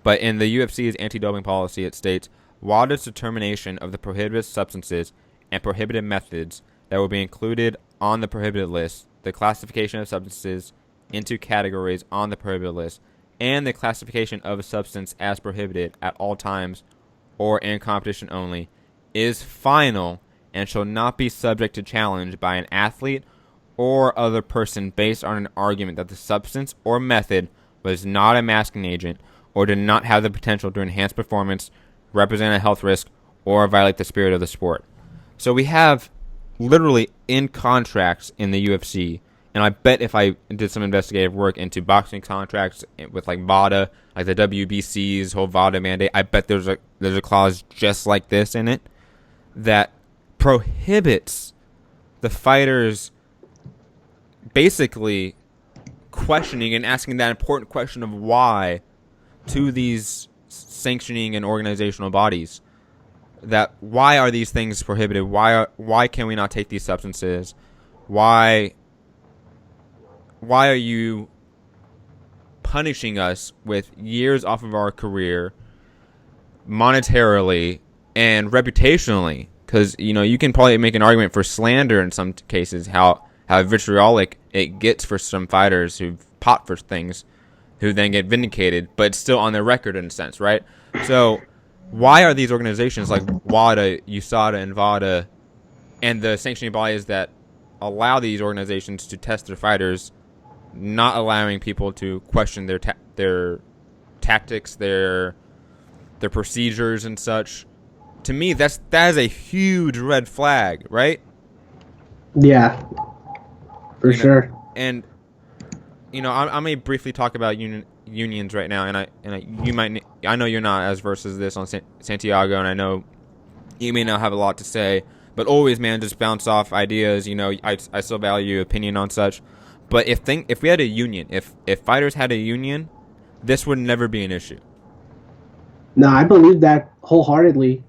But in the UFC's anti-doping policy, it states, WADA's determination of the prohibited substances and prohibited methods that will be included on the prohibited list, the classification of substances into categories on the prohibited list, and the classification of a substance as prohibited at all times or in competition only, is final and shall not be subject to challenge by an athlete or other person based on an argument that the substance or method was not a masking agent or did not have the potential to enhance performance, represent a health risk, or violate the spirit of the sport. So we have literally in contracts in the UFC, and I bet if I did some investigative work into boxing contracts with like VADA, like the WBC's whole VADA mandate, I bet there's a clause just like this in it that prohibits the fighters basically questioning and asking that important question of why to these sanctioning and organizational bodies. That why are these things prohibited? Why can we not take these substances? Why are you punishing us with years off of our career monetarily and reputationally? Because you can probably make an argument for slander in some cases, how vitriolic it gets for some fighters who've fought for things, who then get vindicated, but it's still on their record in a sense, right? So why are these organizations like WADA, USADA, and VADA, and the sanctioning bodies that allow these organizations to test their fighters, not allowing people to question their tactics, their procedures and such? To me, that is a huge red flag, right? Yeah, for sure. And I may briefly talk about unions right now, I know you're not as versed as this on Santiago, and I know you may not have a lot to say, but always, man, just bounce off ideas. I still value your opinion on such. But if we had a union, if fighters had a union, this would never be an issue. No, I believe that wholeheartedly.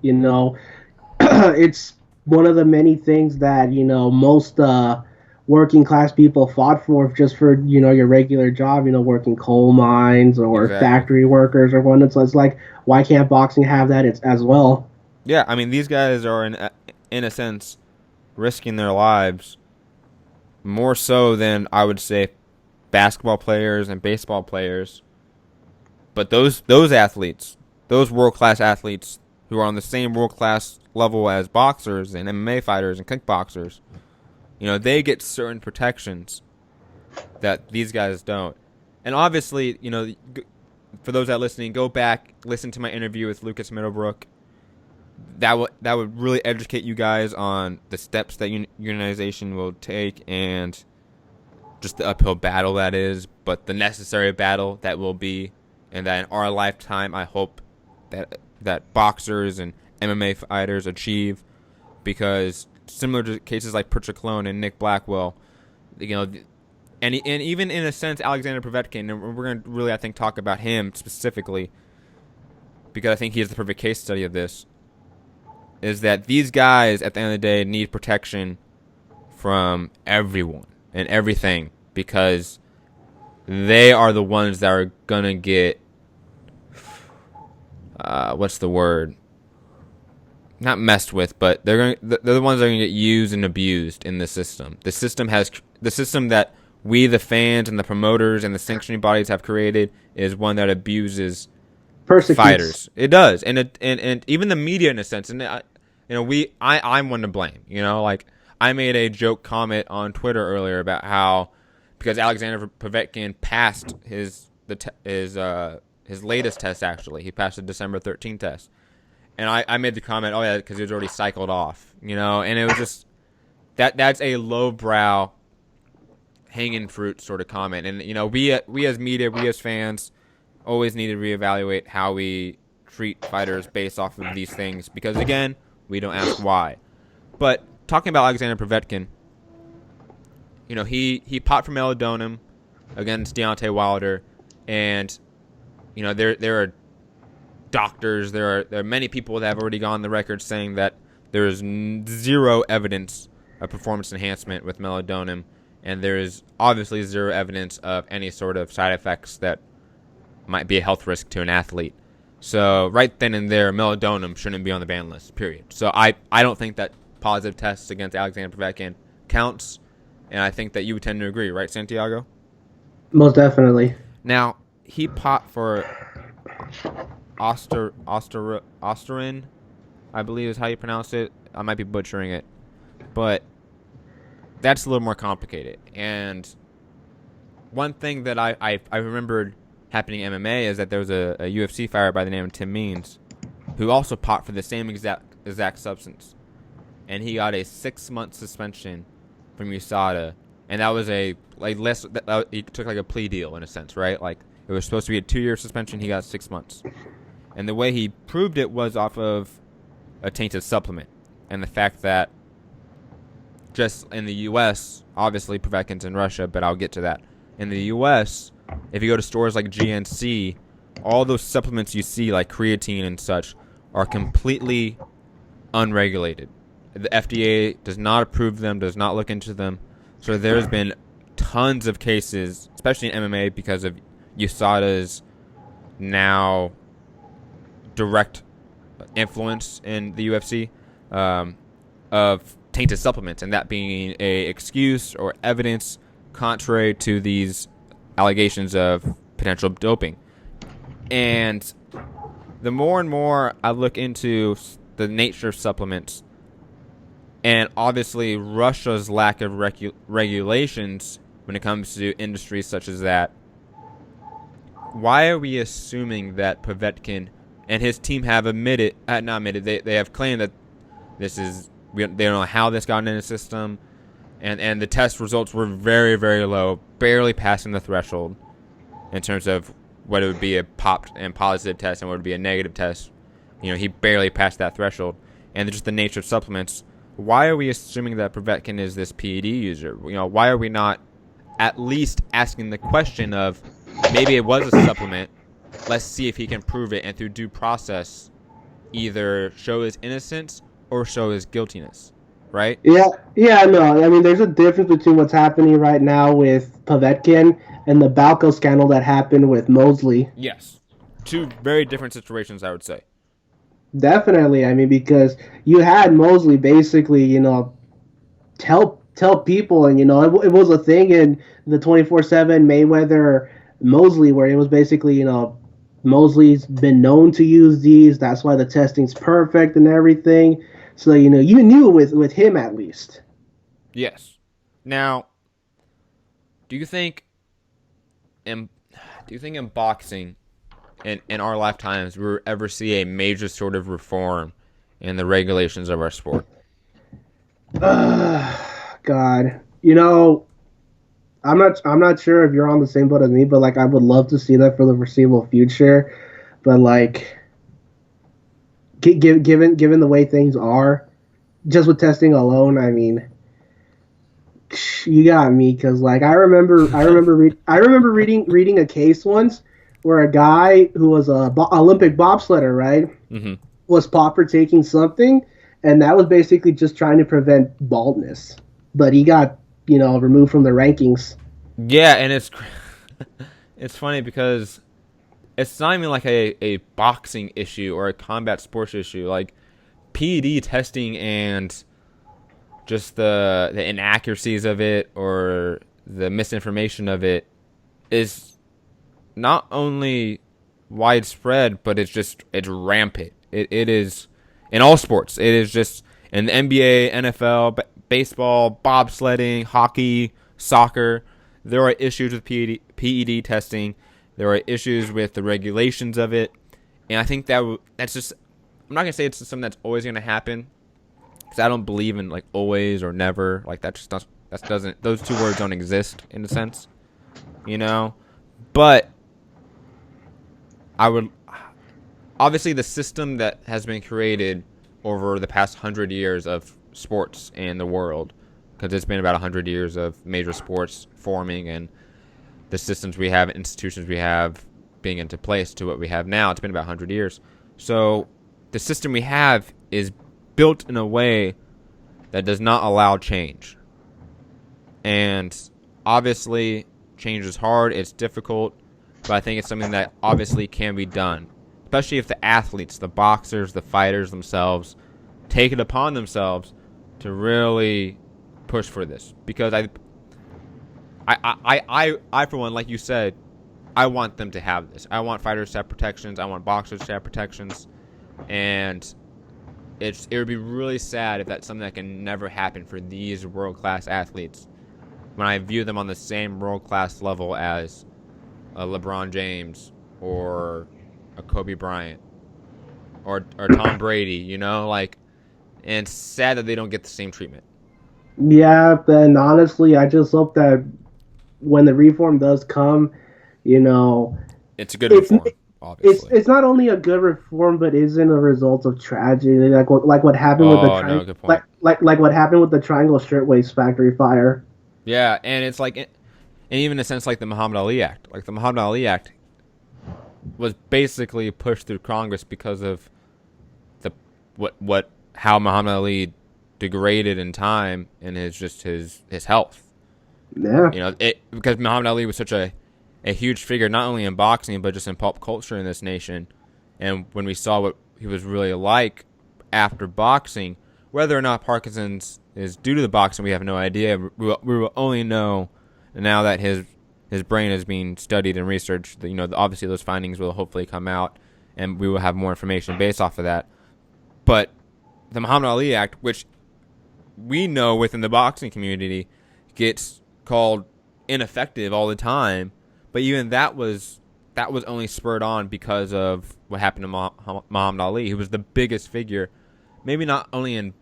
It's one of the many things that most working class people fought for, just for your regular job. Working coal mines or Exactly. factory workers or whatnot. So it's like, why can't boxing have that as well? Yeah, I mean, these guys are in a sense risking their lives more so than I would say basketball players and baseball players. But those athletes, those world-class athletes who are on the same world-class level as boxers and MMA fighters and kickboxers, they get certain protections that these guys don't. And obviously, for those that are listening, go back, listen to my interview with Lucas Middlebrook. That would really educate you guys on the steps that unionization will take and just the uphill battle that is, but the necessary battle that will be, and that in our lifetime, I hope that boxers and MMA fighters achieve, because similar to cases like Patrick Clone and Nick Blackwell, and even in a sense Alexander Povetkin, and we're going to really, I think, talk about him specifically. because I think he is the perfect case study of this, is that these guys, at the end of the day, need protection from everyone and everything, because they are the ones that are going to get, what's the word? Not messed with, but they're the ones that are going to get used and abused in the system. The system that we, the fans and the promoters and the sanctioning bodies have created, is one that abuses fighters. It does, and even the media in a sense. And I'm one to blame. Like I made a joke comment on Twitter earlier about how, because Alexander Povetkin passed his latest test, actually, he passed the December 13th test. And I made the comment, oh yeah, because he was already cycled off, and it was just that's a lowbrow, hanging fruit sort of comment. And we as media, we as fans, always need to reevaluate how we treat fighters based off of these things, because again, we don't ask why. But talking about Alexander Povetkin, he popped for melatonin against Deontay Wilder, and there are doctors, there are many people that have already gone on the record saying that there is zero evidence of performance enhancement with melatonin, and there is obviously zero evidence of any sort of side effects that might be a health risk to an athlete. So right then and there, melatonin shouldn't be on the ban list, period. So I don't think that positive tests against Alexander Povetkin counts, and I think that you would tend to agree, right, Santiago? Most definitely. Now, he popped for Osterin, I believe is how you pronounce it. I might be butchering it, but that's a little more complicated. And one thing that I remembered happening in MMA is that there was a UFC fighter by the name of Tim Means who also popped for the same exact substance, and he got a 6-month suspension from USADA, and that was he took like a plea deal in a sense, right? Like it was supposed to be a 2-year suspension, he got 6 months. And the way he proved it was off of a tainted supplement. And the fact that just in the U.S., obviously Povetkin's in Russia, but I'll get to that. In the U.S., if you go to stores like GNC, all those supplements you see, like creatine and such, are completely unregulated. The FDA does not approve them, does not look into them. So there's been tons of cases, especially in MMA, because of USADA's now direct influence in the UFC of tainted supplements, and that being a excuse or evidence contrary to these allegations of potential doping. And the more and more I look into the nature of supplements, and obviously Russia's lack of regulations when it comes to industries such as that, why are we assuming that Povetkin and his team have they have claimed that they don't know how this got in the system, and the test results were very, very low, barely passing the threshold in terms of what it would be a popped and positive test and what would be a negative test. He barely passed that threshold. And just the nature of supplements, why are we assuming that Povetkin is this PED user? Why are we not at least asking the question of, maybe it was a supplement, let's see if he can prove it, and through due process either show his innocence or show his guiltiness, right? No. I mean, there's a difference between what's happening right now with Povetkin and the Balco scandal that happened with Mosley. Yes. Two very different situations, I would say. Definitely. I mean, because you had Mosley basically, tell people, and, it was a thing in the 24/7 Mayweather Mosley, where it was basically, Mosley's been known to use these. That's why the testing's perfect and everything. So, you knew with him at least. Yes. Now, do you think in boxing, in our lifetimes, we'll ever see a major sort of reform in the regulations of our sport? God, I'm not sure if you're on the same boat as me, but I would love to see that for the foreseeable future. But given the way things are, just with testing alone, I mean, you got me, because I remember reading a case once where a guy who was a Olympic bobsledder, right, Hmm. was popped for taking something, and that was basically just trying to prevent baldness. But he got, removed from the rankings. Yeah, and it's funny because it's not even like a boxing issue or a combat sports issue. Like PED testing and just the inaccuracies of it or the misinformation of it is not only widespread, but it's rampant. It is in all sports. It is just in the NBA, NFL, baseball, bobsledding, hockey, soccer. There are issues with PED testing. There are issues with the regulations of it, and I think that's just. I'm not gonna say it's something that's always gonna happen, because I don't believe in like always or never. Like that doesn't. Those two words don't exist in a sense, you know. But I would obviously the system that has been created over the past 100 years of sports in the world, because it's been about 100 years of major sports forming and the systems we have, institutions we have being into place to what we have now. It's been about 100 years. So the system we have is built in a way that does not allow change. And obviously, change is hard, it's difficult, but I think it's something that obviously can be done. Especially if the athletes, the boxers, the fighters themselves take it upon themselves to really push for this. Because I for one, like you said, I want them to have this. I want fighters to have protections. I want boxers to have protections. And it would be really sad if that's something that can never happen for these world-class athletes when I view them on the same world-class level as a LeBron James or a Kobe Bryant or Tom Brady, like, and it's sad that they don't get the same treatment. Yeah, and honestly, I just hope that when the reform does come, you know, It's a good reform, obviously. it's not only a good reform, but isn't a result of tragedy, like what happened with the No, good point. like what happened with the Triangle Shirtwaist Factory fire. Yeah, and it's like, and even in a sense like the Muhammad Ali Act. Like the Muhammad Ali Act was basically pushed through Congress because of the how Muhammad Ali degraded in time and his health. Yeah, Because Muhammad Ali was such a huge figure, not only in boxing but just in pop culture in this nation. And when we saw what he was really like after boxing, whether or not Parkinson's is due to the boxing, we have no idea. We will only know now that his brain is being studied and researched. Obviously those findings will hopefully come out, and we will have more information based off of that. But the Muhammad Ali Act, which we know within the boxing community gets called ineffective all the time, but even that was only spurred on because of what happened to Muhammad Ali, who was the biggest figure, maybe not only in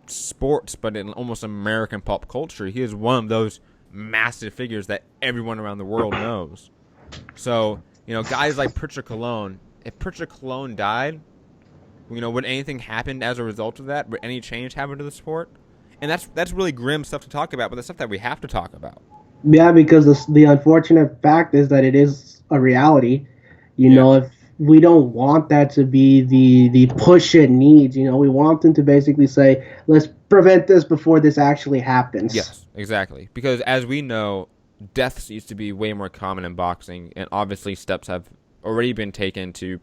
sports, but in almost American pop culture. He is one of those massive figures that everyone around the world knows. So, guys like Pritchard Colon, if Pritchard Colon died, would anything happen as a result of that? Would any change happen to the sport? And that's really grim stuff to talk about, but that's stuff that we have to talk about. yeah, because the unfortunate fact is that it is a reality. If we don't want that to be the push it needs, we want them to basically say, let's prevent this before this actually happens. Yes, exactly. Because as we know, deaths used to be way more common in boxing, and obviously steps have already been taken to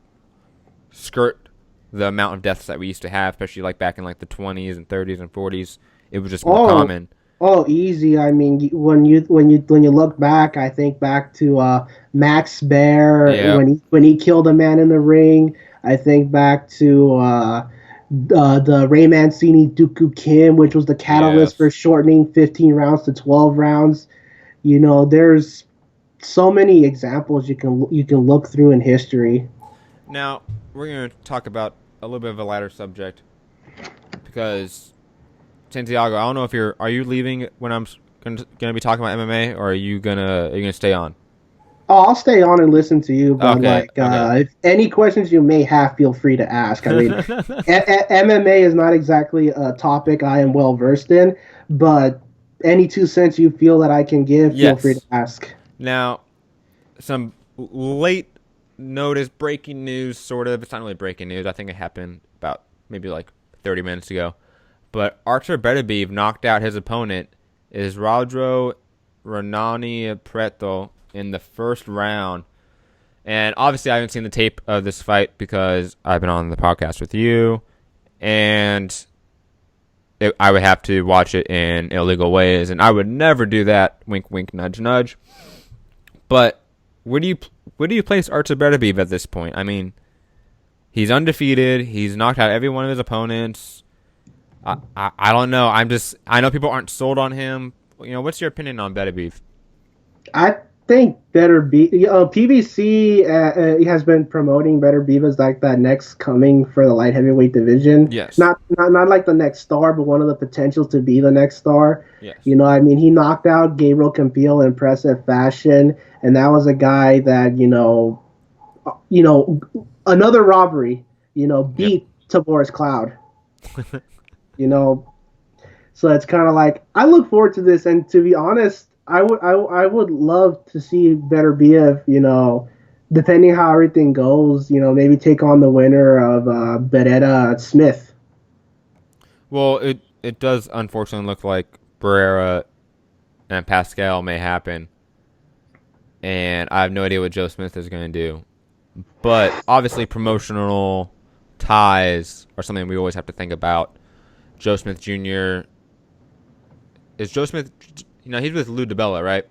skirt the amount of deaths that we used to have, especially like back in like the 20s and 30s and 40s. It was just more common. Oh, easy. I mean, when you look back, I think back to Max Baer when he killed a man in the ring. I think back to the Ray Mancini Dooku Kim, which was the catalyst for shortening 15 rounds to 12 rounds. There's so many examples you can look through in history. Now we're going to talk about a little bit of a lighter subject, because Santiago, I don't know if are you leaving when I'm going to be talking about MMA, or are you gonna stay on? Oh, I'll stay on and listen to you, but okay. If any questions you may have, feel free to ask. I mean, MMA is not exactly a topic I am well versed in, but any 2 cents you feel that I can give, feel free to ask. Now, some late noticed breaking news, sort of. It's not really breaking news. I think it happened about maybe like 30 minutes ago. But Artur Beterbiev knocked out his opponent, Israeldo Renani Preto, in the first round. And obviously, I haven't seen the tape of this fight because I've been on the podcast with you. And I would have to watch it in illegal ways. And I would never do that. Wink, wink, nudge, nudge. But where do you place Artur Beterbiev at this point? I mean, he's undefeated. He's knocked out every one of his opponents. I don't know. I know people aren't sold on him. What's your opinion on Beterbiev? I think PBC has been promoting Beterbiev as like that next coming for the light heavyweight division. Yes. Not like the next star, but one of the potentials to be the next star. Yes. He knocked out Gabriel Campillo in impressive fashion, and that was a guy that another robbery. Beat Tavoris Cloud. So it's kind of like I look forward to this, and to be honest, I would love to see Beterbiev, depending how everything goes, maybe take on the winner of Beretta Smith. Well, it does unfortunately look like Barrera and Pascal may happen, and I have no idea what Joe Smith is going to do. But obviously, promotional ties are something we always have to think about. Joe Smith Jr. Is Joe Smith? He's with Lou DiBella, right?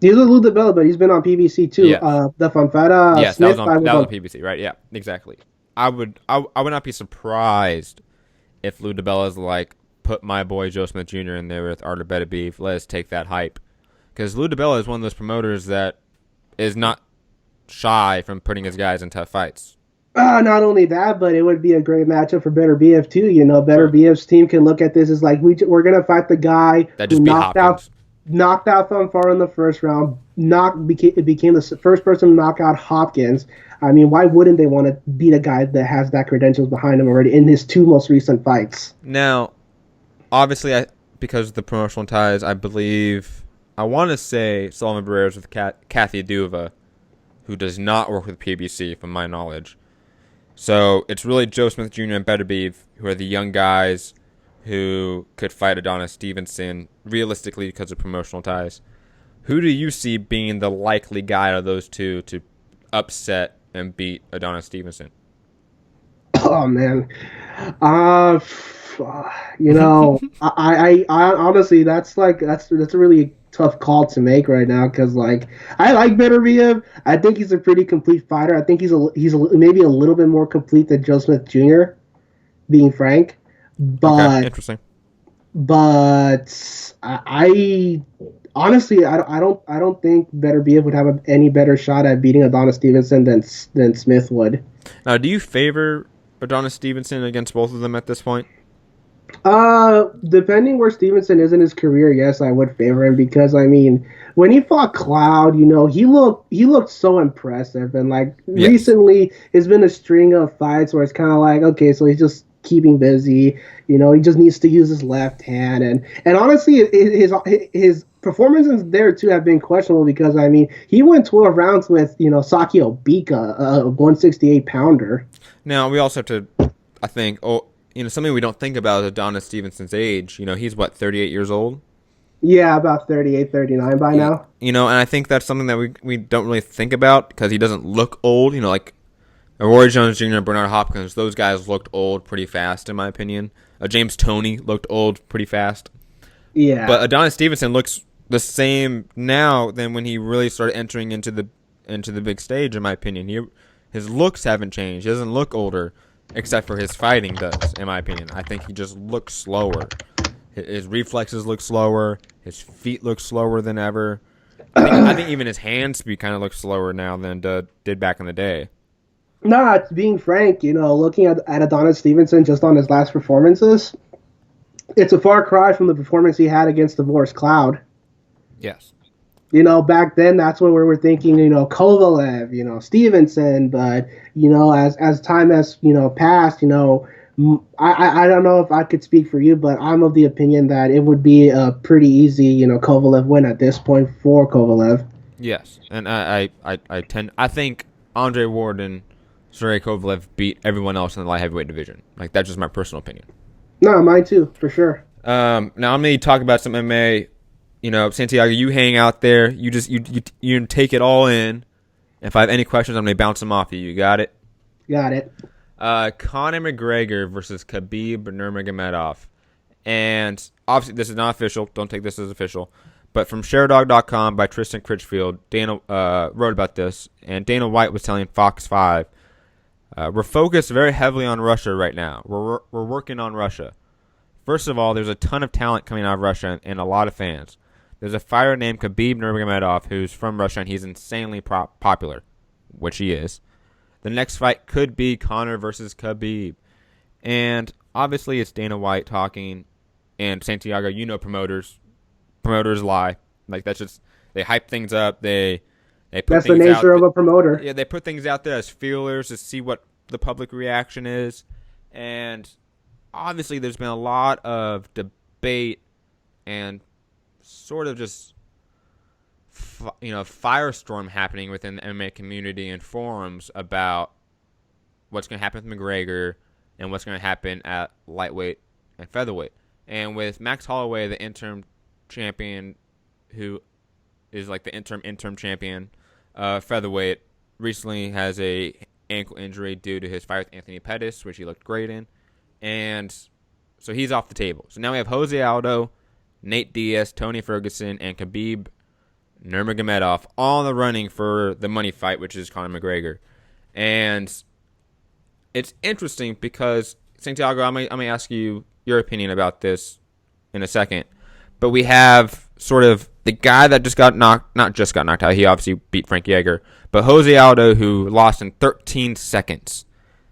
He's with Lou DiBella, but he's been on PBC too. Yeah. The Fanfara. Yes, Smith, that was on PBC, right? Yeah, exactly. I would not be surprised if Lou DiBella's like, put my boy Joe Smith Jr. in there with Artur Beterbiev. Let us take that hype, because Lou DiBella is one of those promoters that is not shy from putting his guys in tough fights. Not only that, but it would be a great matchup for Beterbiev too. Beterbiev's team can look at this as like we're gonna fight the guy that just knocked out Fanfara in the first round. Became the first person to knock out Hopkins. I mean, why wouldn't they want to beat a guy that has that credentials behind him already in his two most recent fights? Now, obviously, because of the promotional ties, I want to say Sullivan Barrera's with Kathy Duva, who does not work with PBC, from my knowledge. So it's really Joe Smith Jr. and Beterbiev who are the young guys who could fight Adonis Stevenson, realistically, because of promotional ties. Who do you see being the likely guy of those two to upset and beat Adonis Stevenson? Oh man, I honestly, that's a really tough call to make right now, because I like Beterbiev. I think he's a pretty complete fighter. I think he's maybe a little bit more complete than Joe Smith Jr., being frank. But okay, interesting. But I honestly, I don't think Beterbiev would have any better shot at beating Adonis Stevenson than Smith would. Now, do you favor Adonis Stevenson against both of them at this point? Depending where Stevenson is in his career, yes, I would favor him, because when he fought Cloud, he looked so impressive, and yes. Recently it's been a string of fights where it's kind of like, okay, so he's just keeping busy, he just needs to use his left hand, and honestly his performances there too have been questionable, because he went 12 rounds with Saki Obika, a 168 pounder. Now we also have to, I think, something we don't think about is Adonis Stevenson's age. He's, 38 years old? Yeah, about 38, 39 by now. And I think that's something that we don't really think about, because he doesn't look old. Like Roy Jones Jr. and Bernard Hopkins, those guys looked old pretty fast, in my opinion. James Toney looked old pretty fast. Yeah. But Adonis Stevenson looks the same now than when he really started entering into the big stage, in my opinion. His looks haven't changed. He doesn't look older, except for his fighting does, in my opinion. I think he just looks slower. His reflexes look slower. His feet look slower than ever. I think even his hand speed kind of looks slower now than did back in the day. Nah, being frank, looking at Adonis Stevenson just on his last performances, it's a far cry from the performance he had against Tavoris Cloud. Yes. Back then, that's when we were thinking, Kovalev, Stevenson, but, as time has, passed, I don't know if I could speak for you, but I'm of the opinion that it would be a pretty easy, Kovalev win at this point for Kovalev. Yes, and I think Andre Ward and Sergey Kovalev beat everyone else in the light heavyweight division. Like, that's just my personal opinion. No, mine too, for sure. Now I'm going to talk about some MMA. You know, Santiago, you hang out there. You just you take it all in. If I have any questions, I'm going to bounce them off you. You got it? Got it. Conor McGregor versus Khabib Nurmagomedov. And obviously, this is not official. Don't take this as official. But from Sharedog.com by Tristan Critchfield, Dana wrote about this. And Dana White was telling Fox 5, we're focused very heavily on Russia right now. We're working on Russia. First of all, there's a ton of talent coming out of Russia and a lot of fans. There's a fighter named Khabib Nurmagomedov who's from Russia, and he's insanely popular, which he is. The next fight could be Conor versus Khabib. And obviously it's Dana White talking, and Santiago, you know promoters. Promoters lie. Like, that's just, they hype things up. They put That's things the nature out of a promoter. Yeah, they put things out there as feelers to see what the public reaction is. And obviously there's been a lot of debate and sort of just firestorm happening within the MMA community and forums about what's going to happen with McGregor and what's going to happen at lightweight and featherweight. And with Max Holloway, the interim champion, who is like the interim champion, featherweight, recently has a ankle injury due to his fight with Anthony Pettis, which he looked great in. And so he's off the table. So now we have Jose Aldo, Nate Diaz, Tony Ferguson, and Khabib Nurmagomedov all in the running for the money fight, which is Conor McGregor. And it's interesting because, Santiago, I'm going to ask you your opinion about this in a second. But we have sort of the guy that just got knocked, not just got knocked out, he obviously beat Frankie Edgar, but Jose Aldo, who lost in 13 seconds.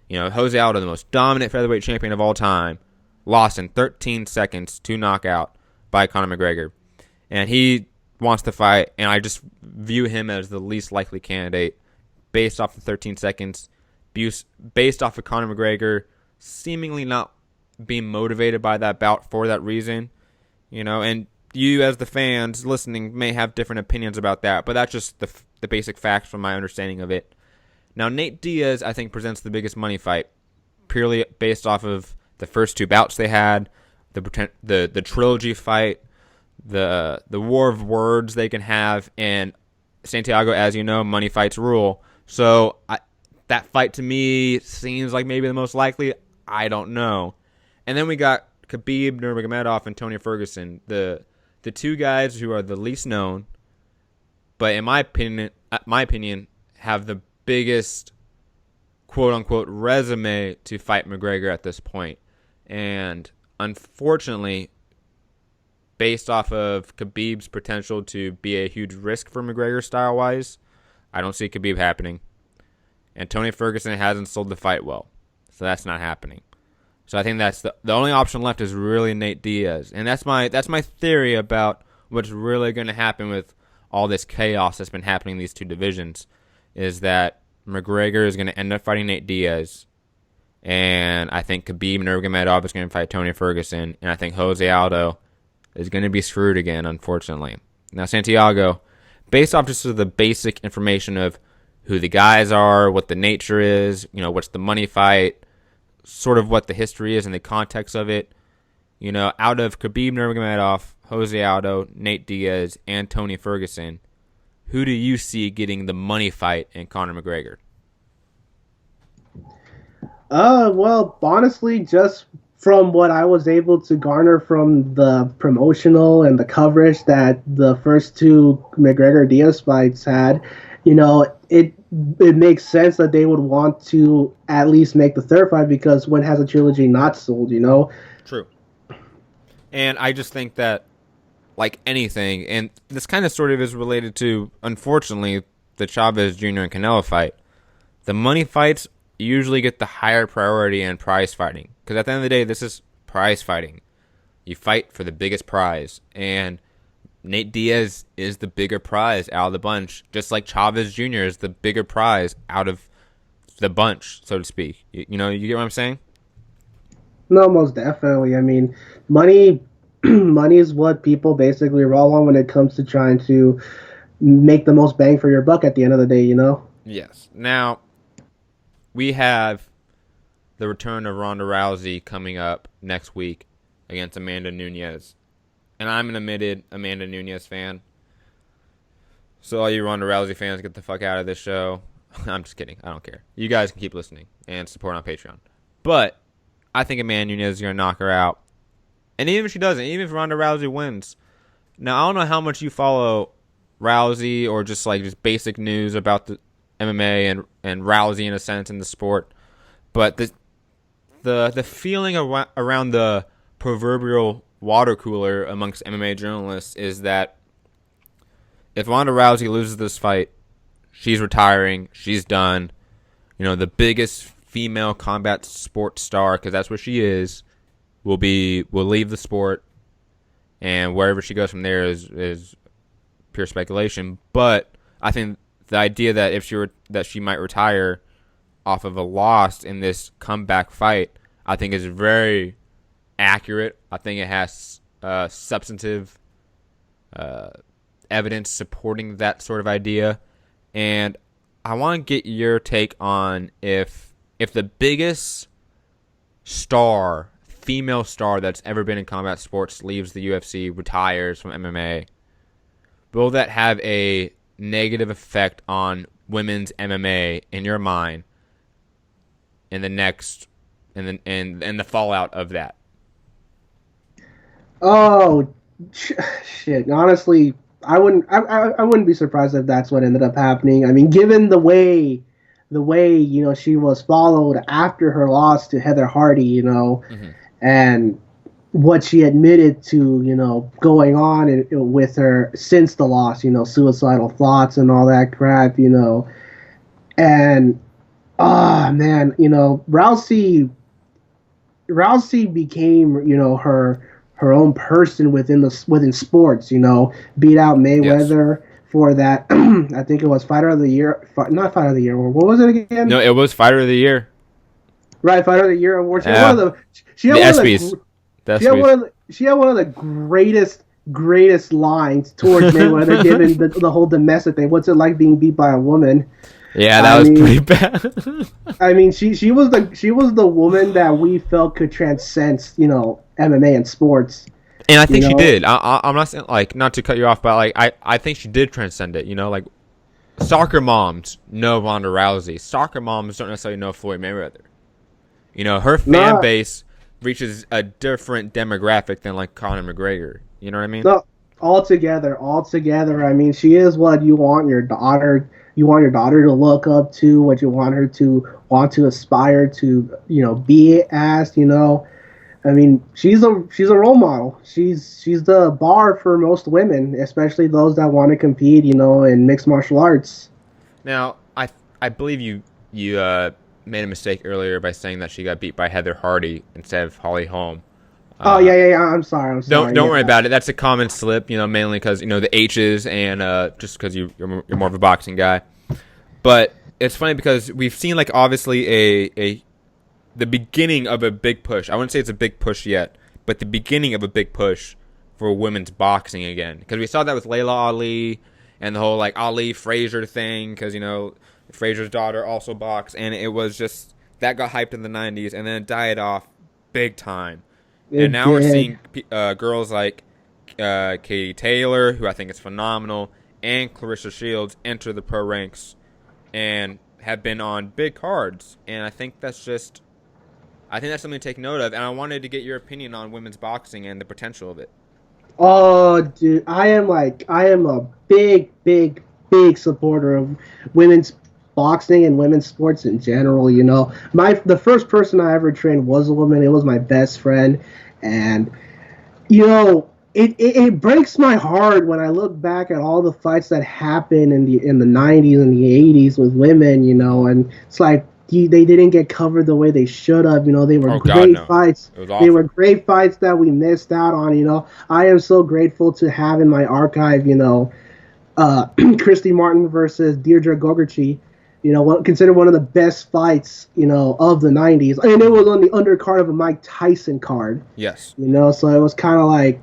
You know, Jose Aldo, the most dominant featherweight champion of all time, lost in 13 seconds to knockout by Conor McGregor. And he wants to fight, and I just view him as the least likely candidate based off the 13 seconds, based off of Conor McGregor seemingly not being motivated by that bout for that reason. You know, and you as the fans listening may have different opinions about that, but that's just the basic facts from my understanding of it. Now, Nate Diaz, I think, presents the biggest money fight, purely based off of the first two bouts they had, the trilogy fight, the war of words they can have, and Santiago, as you know, money fights rule. So that fight to me seems like maybe the most likely. I don't know. And then we got Khabib Nurmagomedov and Tony Ferguson, the two guys who are the least known, but in my opinion, have the biggest quote unquote resume to fight McGregor at this point. And unfortunately, based off of Khabib's potential to be a huge risk for McGregor style wise, I don't see Khabib happening. And Tony Ferguson hasn't sold the fight well, so that's not happening. So I think that's the only option left is really Nate Diaz. And that's my theory about what's really going to happen with all this chaos that's been happening in these two divisions, is that McGregor is going to end up fighting Nate Diaz, and I think Khabib Nurmagomedov is going to fight Tony Ferguson, and I think Jose Aldo is going to be screwed again, unfortunately. Now, Santiago, based off just the basic information of who the guys are, what the nature is, you know, what's the money fight, sort of what the history is and the context of it, you know, out of Khabib Nurmagomedov, Jose Aldo, Nate Diaz, and Tony Ferguson, who do you see getting the money fight in Conor McGregor? Well, honestly, just from what I was able to garner from the promotional and the coverage that the first two McGregor-Diaz fights had, you know, it makes sense that they would want to at least make the third fight, because when has a trilogy not sold, you know? True. And I just think that, like anything, and this kind of sort of is related to, unfortunately, the Chavez Jr. and Canelo fight, the money fights usually get the higher priority in prize fighting. Because at the end of the day, this is prize fighting. You fight for the biggest prize. And Nate Diaz is the bigger prize out of the bunch, just like Chavez Jr. is the bigger prize out of the bunch, so to speak. You know, you get what I'm saying? No, most definitely. I mean, money is what people basically roll on when it comes to trying to make the most bang for your buck at the end of the day, you know? Yes. Now, we have the return of Ronda Rousey coming up next week against Amanda Nunes. And I'm an admitted Amanda Nunes fan. So all you Ronda Rousey fans, get the fuck out of this show. I'm just kidding. I don't care. You guys can keep listening and support on Patreon. But I think Amanda Nunes is going to knock her out. And even if she doesn't, even if Ronda Rousey wins. Now, I don't know how much you follow Rousey or just basic news about the MMA and Rousey in a sense in the sport. But the feeling around the proverbial water cooler amongst MMA journalists is that if Ronda Rousey loses this fight, she's retiring, she's done. The biggest female combat sports star, because that's what she is, will leave the sport, and wherever she goes from there is pure speculation. But I think the idea that that she might retire off of a loss in this comeback fight, I think is very accurate. I think it has substantive evidence supporting that sort of idea. And I want to get your take on if the biggest female star that's ever been in combat sports leaves the UFC, retires from MMA, will that have a negative effect on women's MMA in your mind in the next and the fallout of that? Oh, shit. Honestly, I wouldn't be surprised if that's what ended up happening. I mean, given the way she was followed after her loss to Heather Hardy, Mm-hmm. and what she admitted to, going on with her since the loss, suicidal thoughts and all that crap, and man, Rousey became, her own person within sports, beat out Mayweather for that. I think it was Fighter of the Year, not Fighter of the Year. What was it again? No, it was Fighter of the Year. Right, Fighter of the Year award. She Yeah. had one of the greatest lines towards Mayweather, given the whole domestic thing. What's it like being beat by a woman? Yeah, that was pretty bad. I mean, she was the woman that we felt could transcend, MMA and sports. And I think she did. I'm not saying, not to cut you off, but I think she did transcend it. Soccer moms know Ronda Rousey. Soccer moms don't necessarily know Floyd Mayweather. Her fan base reaches a different demographic than Conor McGregor. You know what I mean? No, altogether. I mean, she is what you want your daughter. You want your daughter to look up to, what you want her to want to aspire to, be as. I mean, she's a role model. She's the bar for most women, especially those that want to compete, in mixed martial arts. Now, I believe you made a mistake earlier by saying that she got beat by Heather Hardy instead of Holly Holm. Yeah. I'm sorry. Don't worry about it. That's a common slip, mainly because the H's and just because you're more of a boxing guy. But it's funny because we've seen obviously the beginning of a big push. I wouldn't say it's a big push yet, but the beginning of a big push for women's boxing again. Because we saw that with Layla Ali and the whole Ali Frazier thing. Because Frazier's daughter also boxed, and it was just that got hyped in the 90s, and then it died off big time. And now we're seeing girls like Katie Taylor, who I think is phenomenal, and Clarissa Shields enter the pro ranks and have been on big cards. And I think that's something to take note of. And I wanted to get your opinion on women's boxing and the potential of it. Oh, dude, I am a big supporter of women's boxing and women's sports in general. The first person I ever trained was a woman. It was my best friend, and it breaks my heart when I look back at all the fights that happened in the 90s and the 80s with women. And it's like they didn't get covered the way they should have. They were fights. They were great fights that we missed out on. I am so grateful to have in my archive, Christy Martin versus Deirdre Gogarty. Considered one of the best fights, of the 90s. And it was on the undercard of a Mike Tyson card. Yes. So it was kind of like...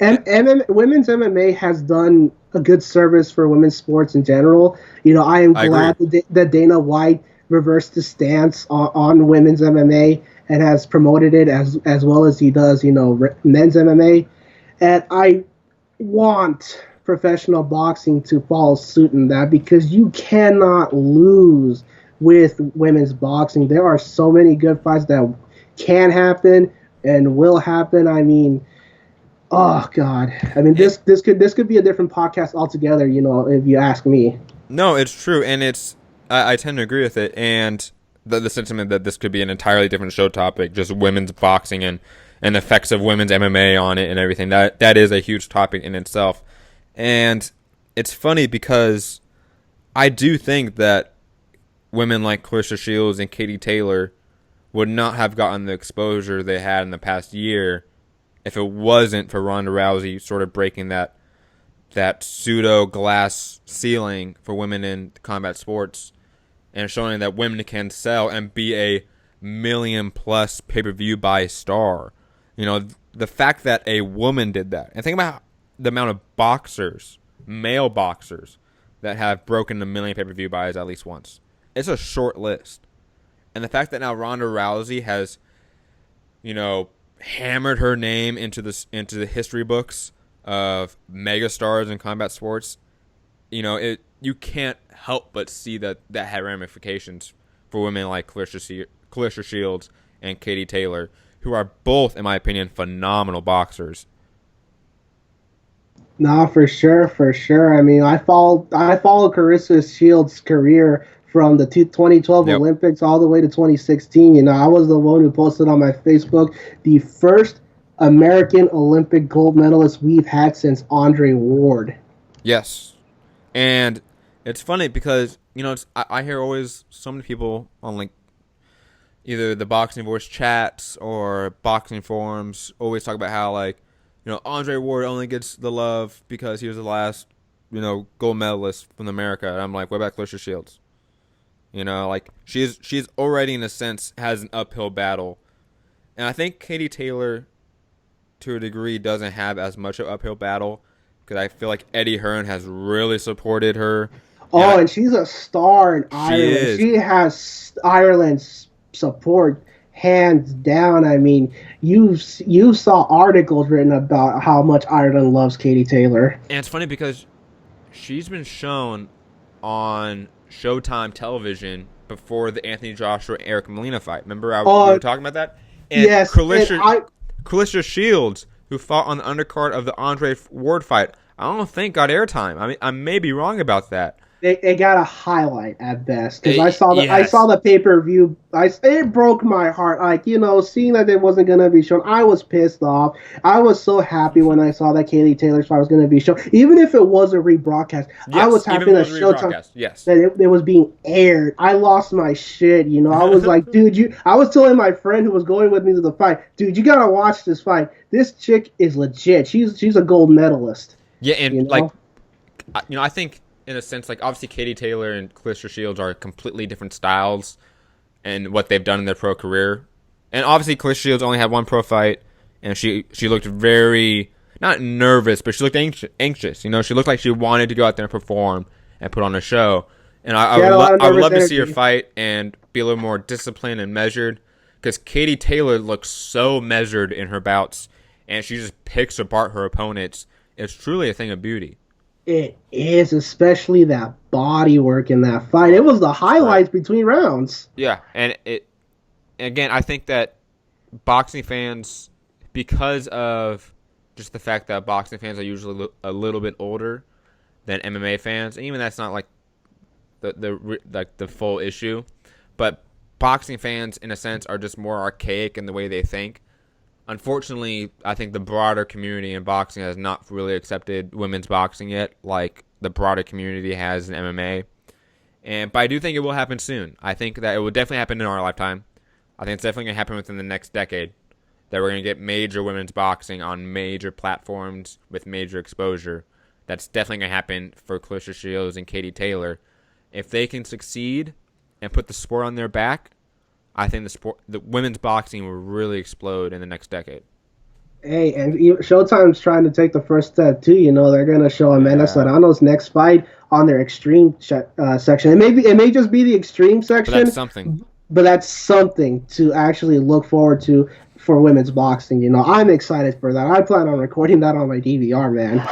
Women's MMA has done a good service for women's sports in general. I am I glad agree. that Dana White reversed his stance on women's MMA and has promoted it as well as he does, men's MMA. And I want professional boxing to follow suit in that because you cannot lose with women's boxing. There are so many good fights that can happen and will happen. I mean, oh God. I mean, And this could be a different podcast altogether. If you ask me. no, it's true, and I tend to agree with it, and the sentiment that this could be an entirely different show topic, just women's boxing and effects of women's MMA on it and everything. That is a huge topic in itself, and it's funny because I do think that women like Clarissa Shields and Katie Taylor would not have gotten the exposure they had in the past year if it wasn't for Ronda Rousey sort of breaking that pseudo glass ceiling for women in combat sports and showing that women can sell and be a million plus pay-per-view buy star. The fact that a woman did that, and think about the amount of boxers, male boxers, that have broken a million pay-per-view buys at least once. It's a short list. And the fact that now Ronda Rousey has, hammered her name into the history books of megastars in combat sports, you can't help but see that had ramifications for women like Clarissa Shields and Katie Taylor, who are both, in my opinion, phenomenal boxers. Nah, for sure, for sure. I mean, I followed Carissa Shields' career from the 2012 Yep. Olympics all the way to 2016. I was the one who posted on my Facebook the first American Olympic gold medalist we've had since Andre Ward. Yes. And it's funny because, I hear always so many people on like either the Boxing Voice chats or boxing forums always talk about how like, Andre Ward only gets the love because he was the last, gold medalist from America. And I'm like, what about Clarissa Shields? Like she's already in a sense has an uphill battle. And I think Katie Taylor to a degree doesn't have as much of an uphill battle because I feel like Eddie Hearn has really supported her. Oh, and she's a star in She Ireland. is. She has Ireland's support hands down. I mean, you saw articles written about how much Ireland loves Katie Taylor. And it's funny because she's been shown on Showtime television before the Anthony Joshua Eric Molina fight. Remember we were talking about that? And Yes, Clarissa Shields, who fought on the undercard of the Andre Ward fight, I don't think got airtime. I mean, I may be wrong about that. They got a highlight at best because Yes. I saw the pay-per-view. It broke my heart. Like seeing that it wasn't gonna be shown, I was pissed off. I was so happy when I saw that Katie Taylor's fight was gonna be shown, even if it was a rebroadcast. I was happy that Showtime Yes. that it was being aired. I lost my shit. I was like, dude, I was telling my friend who was going with me to the fight, dude, you gotta watch this fight. This chick is legit. She's a gold medalist. Yeah, and I think in a sense, like obviously Katie Taylor and Clarissa Shields are completely different styles and what they've done in their pro career. And obviously Clarissa Shields only had one pro fight, and she looked very not nervous, but she looked anxious. She looked like she wanted to go out there and perform and put on a show. And I would love to see her fight and be a little more disciplined and measured, because Katie Taylor looks so measured in her bouts, and she just picks apart her opponents. It's truly a thing of beauty. It is, especially that body work in that fight. It was the highlights between rounds. Yeah, and again, I think that boxing fans, because of just the fact that boxing fans are usually a little bit older than MMA fans, and even that's not like the full issue, but boxing fans in a sense are just more archaic in the way they think. Unfortunately, I think the broader community in boxing has not really accepted women's boxing yet, like the broader community has in MMA. But I do think it will happen soon. I think that it will definitely happen in our lifetime. I think it's definitely going to happen within the next decade, that we're going to get major women's boxing on major platforms with major exposure. That's definitely going to happen for Clarissa Shields and Katie Taylor. If they can succeed and put the sport on their back, I think the women's boxing will really explode in the next decade. Hey, and Showtime's trying to take the first step too. They're gonna show Amanda Yeah. Serrano's next fight on their extreme section. It may just be the extreme But that's section, something. but that's something to actually look forward to for women's boxing. I'm excited for that. I plan on recording that on my DVR, man.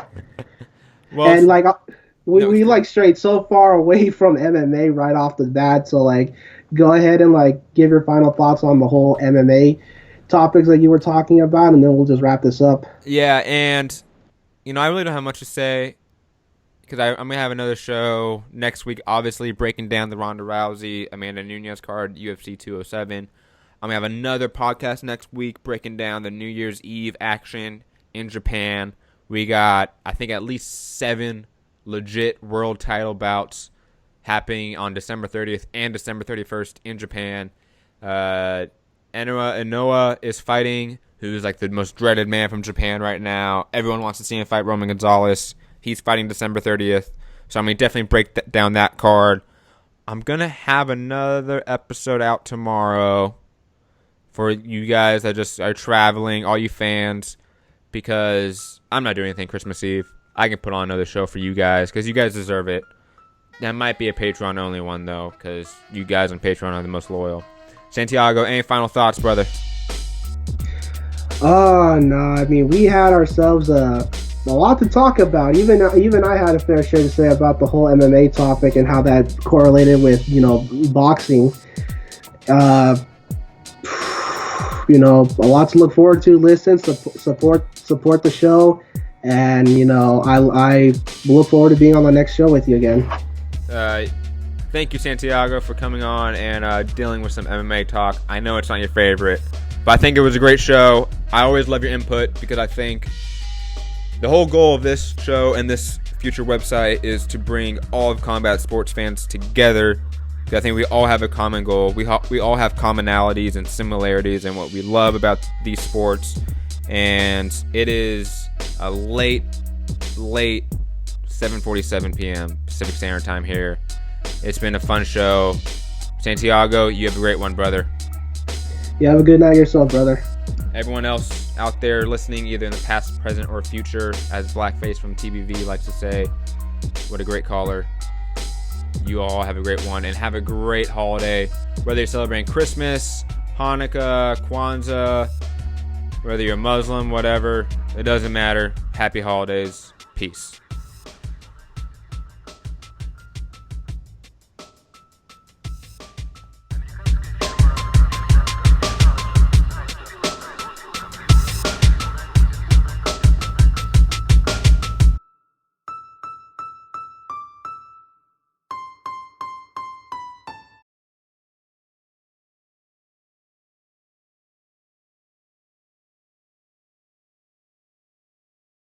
Well, And like no, we like strayed so far away from MMA right off the bat. So like, go ahead and like give your final thoughts on the whole MMA topics that you were talking about, and then we'll just wrap this up. yeah, and I really don't have much to say because I'm gonna have another show next week. Obviously, breaking down the Ronda Rousey Amanda Nunes card, UFC 207. I'm gonna have another podcast next week breaking down the New Year's Eve action in Japan. We got, I think, at least 7 legit world title bouts happening on December 30th and December 31st in Japan. Inoue is fighting, who's like the most dreaded man from Japan right now. Everyone wants to see him fight Roman Gonzalez. He's fighting December 30th. So I'm going to definitely break down that card. I'm going to have another episode out tomorrow for you guys that just are traveling, all you fans, because I'm not doing anything Christmas Eve. I can put on another show for you guys because you guys deserve it. That might be a Patreon-only one, though, because you guys on Patreon are the most loyal. Santiago, any final thoughts, brother? Oh no, I mean we had ourselves a lot to talk about. Even I had a fair share to say about the whole MMA topic and how that correlated with boxing. A lot to look forward to. Listen, support the show, and I look forward to being on the next show with you again. Thank you, Santiago, for coming on and dealing with some MMA talk. I know it's not your favorite, but I think it was a great show. I always love your input because I think the whole goal of this show and this future website is to bring all of combat sports fans together. I think we all have a common goal. We all have commonalities and similarities in what we love about these sports. And it is a late 7:47 p.m. Pacific Standard Time here. It's been a fun show. Santiago, you have a great one, brother. You have a good night yourself, brother. Everyone else out there listening, either in the past, present, or future, as Blackface from TBV likes to say, what a great caller. You all have a great one and have a great holiday. Whether you're celebrating Christmas, Hanukkah, Kwanzaa, whether you're Muslim, whatever, it doesn't matter. Happy holidays. Peace.